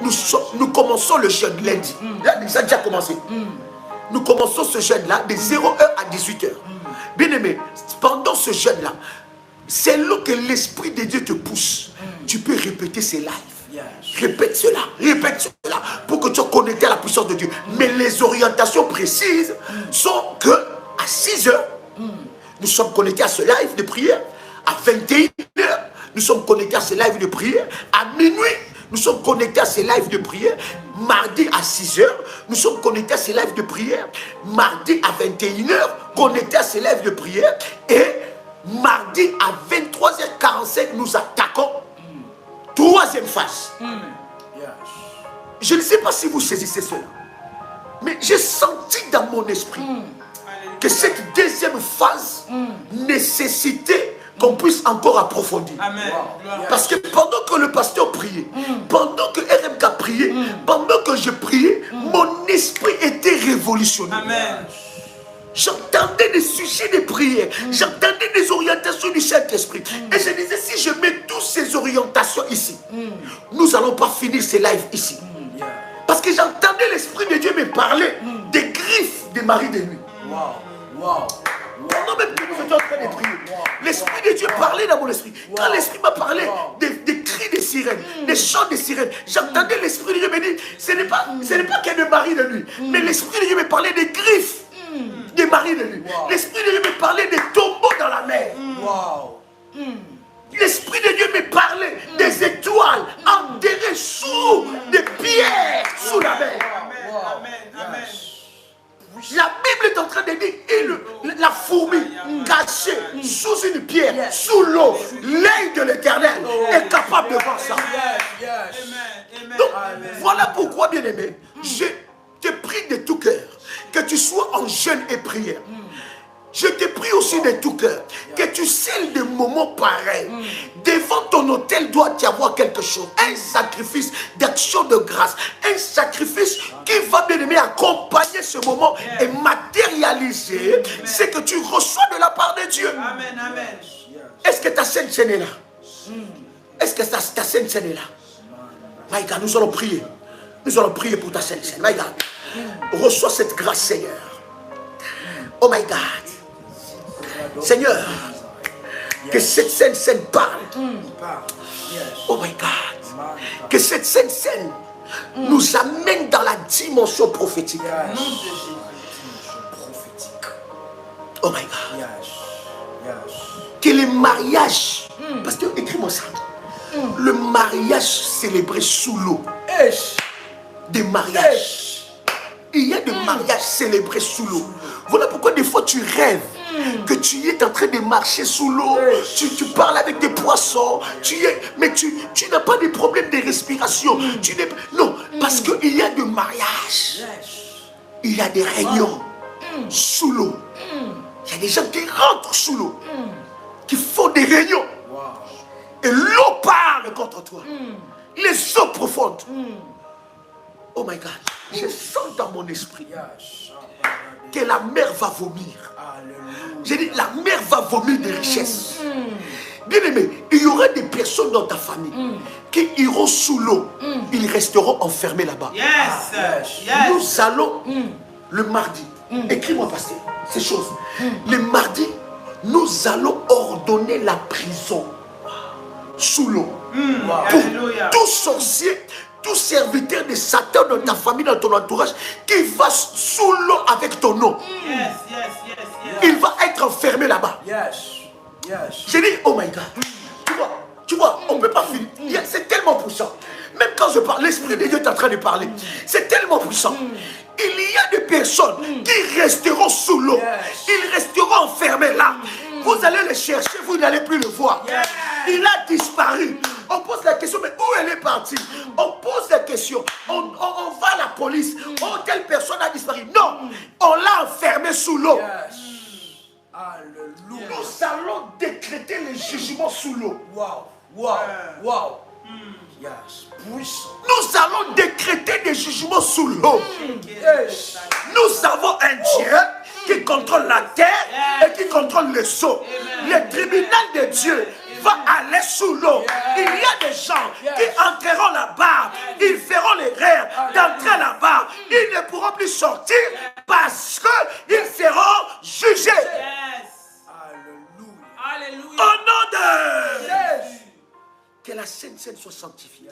nous commençons le jeûne lundi. Là, ça a déjà commencé. Nous commençons ce jeûne-là de 0h à 18h. Bien aimé, pendant ce jeûne-là, c'est là que l'Esprit de Dieu te pousse. Tu peux répéter ces lives. Répète cela, pour que tu sois connecté à la puissance de Dieu. Mais les orientations précises sont que à 6h, nous sommes connectés à ce live de prière. À 21h, nous sommes connectés à ce live de prière. À minuit, nous sommes connectés à ces lives de prière. Mardi à 6h, nous sommes connectés à ces lives de prière. Mardi à 21h, connectés à ces lives de prière. Et mardi à 23h45, nous attaquons troisième phase. Je ne sais pas si vous saisissez cela, mais j'ai senti dans mon esprit que cette deuxième phase nécessitait qu'on puisse encore approfondir. Parce que pendant que le pasteur priait, pendant que RMK priait, pendant que je priais, mon esprit était révolutionné. J'entendais des sujets de prière, j'entendais des orientations du Saint-Esprit. Et je disais, si je mets toutes ces orientations ici, nous n'allons pas finir ces lives ici. Parce que j'entendais l'Esprit de Dieu me parler des griffes des maris de nuit. Pendant même que nous étions en train de prier, l'Esprit de Dieu parlait dans mon esprit. Quand l'Esprit m'a parlé des cris des sirènes, des chants des sirènes, j'entendais l'Esprit de Dieu me dire, ce n'est pas que des maris de nuit, mais l'Esprit de Dieu me parlait des griffes des maris de nuit. L'Esprit de Dieu me parlait des tombeaux dans la mer. L'Esprit de Dieu me parlait des étoiles enterrées sous des pierres sous la mer. La Bible est en train de dire, la fourmi cachée sous une pierre, sous l'eau, l'œil de l'Éternel est capable de voir ça. Donc, voilà pourquoi, bien-aimé, je te prie de tout cœur que tu sois en jeûne et prière. Je te prie aussi de tout cœur que tu scelles des moments pareils. Devant ton autel doit y avoir quelque chose. Un sacrifice d'action de grâce. Un sacrifice qui va bien aimer accompagner ce moment et matérialiser ce que tu reçois de la part de Dieu. Amen, amen. Est-ce que ta Sainte Seine est là? Est-ce que ta Sainte Seine est là? My God, nous allons prier. Nous allons prier pour ta Sainte Seine. My God, reçois cette grâce, Seigneur. Oh my God. Seigneur, que cette scène parle. Oh my God. Que cette scène nous amène dans la dimension prophétique. Oh my God. Que les mariages, parce que écris-moi ça. Le mariage célébré sous l'eau. Des mariages. Il y a des mariages célébrés sous l'eau. Voilà pourquoi des fois tu rêves que tu es en train de marcher sous l'eau. Tu parles avec des poissons. Mais tu n'as pas de problème de respiration. Non, parce qu'il y a des mariages. Il y a des réunions sous l'eau. Il y a des gens qui rentrent sous l'eau, qui font des réunions. Et l'eau parle contre toi. Les eaux profondes. Oh my God. Je sens dans mon esprit que la mer va vomir. J'ai dit, la mer va vomir des richesses. Bien aimé, il y aura des personnes dans ta famille qui iront sous l'eau. Ils resteront enfermés là-bas. Nous allons le mardi. Écris-moi, pasteur, ces choses. Le mardi, nous allons ordonner la prison sous l'eau. Pour tout sorcier, tout serviteur de Satan dans ta famille, dans ton entourage, qui va sous l'eau avec ton nom. Il va être enfermé là-bas. J'ai dit, oh my God. Tu vois, on ne peut pas finir. C'est tellement puissant. Même quand je parle, l'Esprit de Dieu est en train de parler. C'est tellement puissant. Il y a des personnes qui resteront sous l'eau. Ils resteront enfermés là. Vous allez le chercher, vous n'allez plus le voir. Il a disparu. On pose la question, mais où elle est partie? On pose la question. On va à la police. Oh, telle personne a disparu. Non, on l'a enfermé sous l'eau. Nous allons décréter le jugement sous l'eau. Nous allons décréter des jugements sous l'eau. Nous avons un Dieu qui contrôle la terre et qui contrôle les eaux. Le tribunal de Dieu va aller sous l'eau. Il y a des gens qui entreront là-bas. Ils feront l'erreur d'entrer là-bas. Ils ne pourront plus sortir parce qu'ils seront jugés. Au nom de... Que la Sainte Seine soit sanctifiée.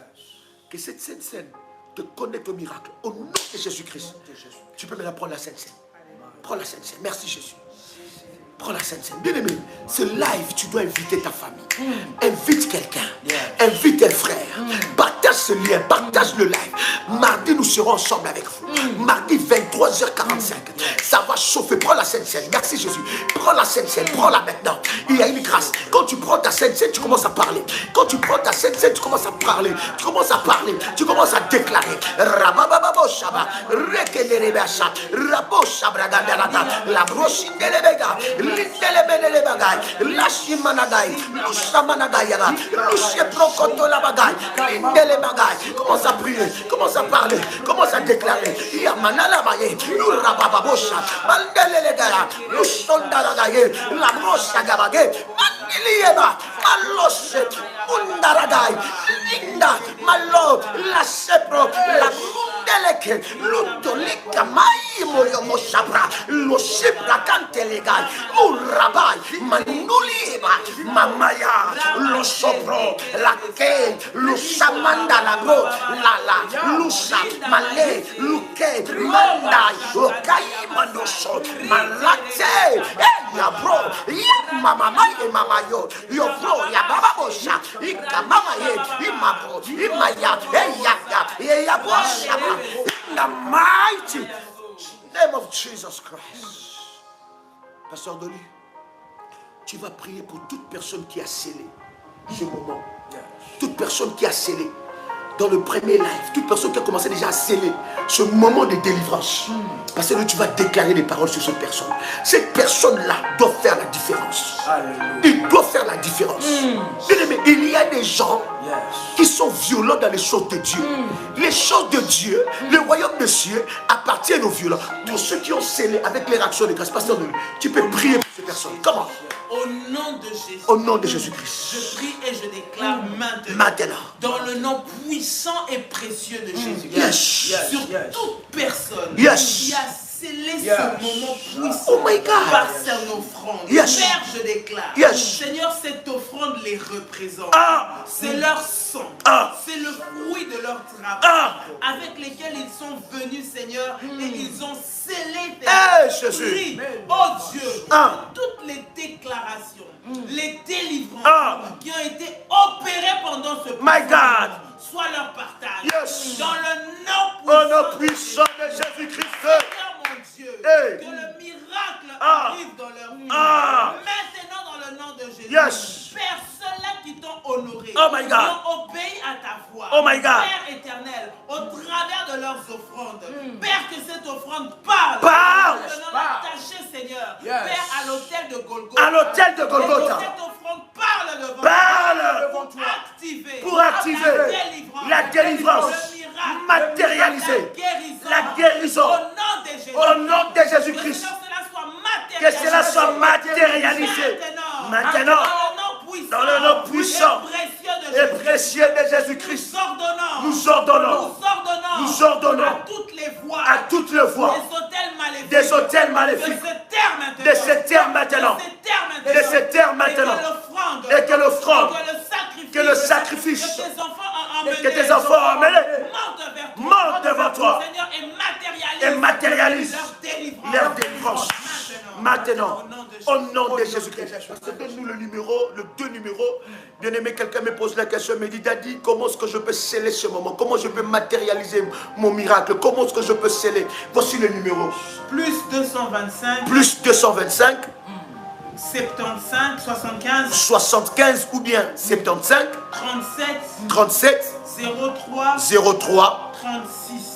Que cette Sainte Seine te connecte au miracle. Au nom de Jésus-Christ. Tu peux maintenant prendre la Sainte Seine. Prends la Sainte Seine. Merci Jésus. Prends la Sainte Seine. Bien aimé, ce live, tu dois inviter ta famille. Invite quelqu'un. Invite un frère. Partage ce lien. Partage le live. Mardi, nous serons ensemble avec vous. Mardi, 23h45. Ça va chauffer. Prends la Sainte Seine. Merci Jésus. Prends la Sainte Seine. Prends-la maintenant. Il y a une grâce. Quand tu prends ta Sainte Seine, tu commences à parler. Quand tu prends ta Sainte Seine, tu commences à parler. Tu commences à parler. Tu commences à déclarer. Rabababo Shaba. Rekenerebacha. Rabo Shabragadalata. La brochine de l'ébéga. L'intélébéné bagay. Lachimanagay. Lushamanagayana. Lusheprokoto la bagay. L'intélé bagay. Commence à prier. Commence à parler. Commence à déclarer. Yamanala baye. Lurabababosha. Mandelégaya. Lushondaragaye. La brocha gabagay. Mandilieba. Maloshe. Mundaragay. Linda. Malo. La sepro. La Mundeleke. Lutolika. Mai moyo moshabra. Loshibra kantelegay. Urabai. Manulieba. Mamaya. Loshobro. La ke. Lushamanda la go. Lala. Lusha. Male. Luke. Mandai. Okai manosho. Malate. Ya bro. Ya mama mai mama yo. Yo bro. Ya baba bosha. Ika mama ye. Imabo. Imaya. Eyaka. Ya bosha. In the mighty name of Jesus Christ. Pasteur Dolly, tu vas prier pour toute personne qui a scellé ce moment. Toute personne qui a scellé dans le premier live, toute personne qui a commencé déjà à sceller ce moment de délivrance, parce que tu vas déclarer des paroles sur cette personne. Cette personne-là doit faire la différence. Il doit faire la différence. Bien-aimé, il y a des gens qui sont violents dans les choses de Dieu. Les choses de Dieu, le royaume de Dieu appartiennent aux violents. Tous ceux qui ont scellé avec les réactions de grâce, pasteur, tu peux prier pour ces personnes. Comment? Au nom de Jésus. Au nom de Jésus-Christ. Je prie et je déclare maintenant. Dans le nom puissant et précieux de Jésus-Christ. Sur toute personne qui a scellé ce moment puissant par son offrande. Père, je déclare. Seigneur, cette offrande les représente. C'est leur sang. C'est le fruit de leur travail. Avec lesquels ils sont venus, Seigneur, et ils ont scellé tes prix. Oh Dieu, toutes les déclarations, les délivrances qui ont été opérées pendant ce processus, soit leur partage. Dans le nom puissant de Jésus-Christ. Seigneur mon Dieu, que le miracle arrive dans leur vie. Maintenant dans le nom de Jésus. Père, ceux-là qui t'ont honoré, qui ont obéi à ta voix. Père éternel, au travers de leurs offrandes. Père, que cette offrande parle. Que l'on a attaché, Seigneur. Père, à l'autel de Golgotha. Que cette offrande parle devant toi. Pour activer la délivrance. Le miracle. Matérialiser la guérison. Au nom de Jésus-Christ. Que cela soit matérialisé. Maintenant, dans le nom puissant et précieux de Jésus-Christ, nous ordonnons à toutes les voix des hôtels maléfiques de se taire maintenant, et que l'offrande, que le sacrifice que tes enfants ont amené monte devant toi et matérialise leur délivrance. Maintenant, au nom de Jésus-Christ. Donne-nous le deux numéros. Bien-aimé, quelqu'un me pose la question, me dit, Daddy, comment est-ce que je peux sceller ce moment? Comment je peux matérialiser mon miracle? Comment est-ce que je peux sceller? Voici le numéro. Plus 225. Plus 225. 75, 75. 75 ou bien 75. 37. 03.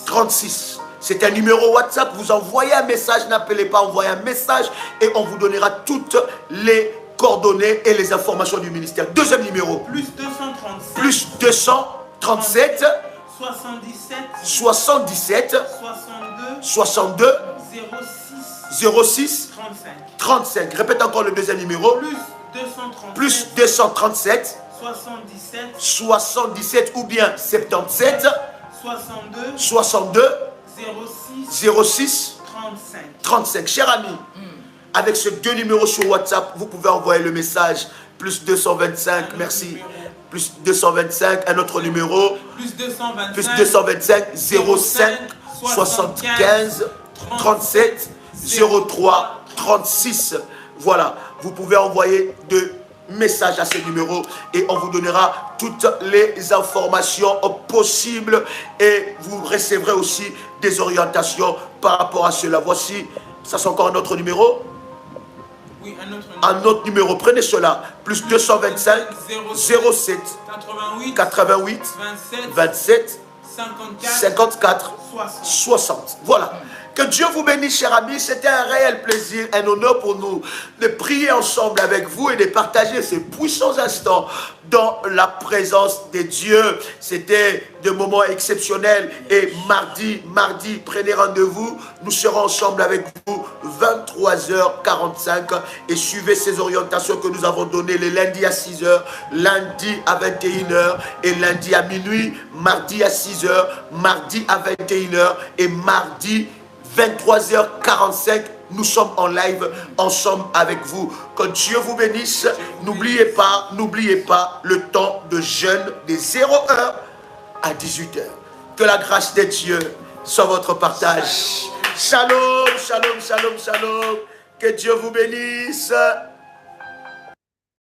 36. C'est un numéro WhatsApp. Vous envoyez un message, n'appelez pas, envoyez un message et on vous donnera toutes les coordonnées et les informations du ministère. Deuxième numéro. Plus 237. Plus 237. 77. 62. 06. 35. Répète encore le deuxième numéro. Plus 237. 77 ou bien 77. 62. 06. 35. Cher ami, avec ces deux numéros sur WhatsApp, vous pouvez envoyer le message. Plus 225, merci. Plus 225, un autre numéro. Plus 225, 05 75 37 03 36. Voilà, vous pouvez envoyer de messages à ce numéro et on vous donnera toutes les informations possibles et vous recevrez aussi des orientations par rapport à cela. Voici, ça c'est encore un autre numéro. Oui, un autre numéro. Prenez cela. Plus 225 07 88 27 54 60. Voilà. Que Dieu vous bénisse, chers amis. C'était un réel plaisir, un honneur pour nous de prier ensemble avec vous et de partager ces puissants instants dans la présence de Dieu. C'était des moments exceptionnels. Et mardi, prenez rendez-vous. Nous serons ensemble avec vous 23h45 et suivez ces orientations que nous avons données les lundis à 6h, lundi à 21h et lundi à minuit, mardi à 6h, mardi à 21h et mardi 23h45, nous sommes en live ensemble avec vous. Que Dieu vous bénisse. N'oubliez pas, le temps de jeûne des 0h à 18h. Que la grâce de Dieu soit votre partage. Shalom, shalom, shalom, shalom. Que Dieu vous bénisse.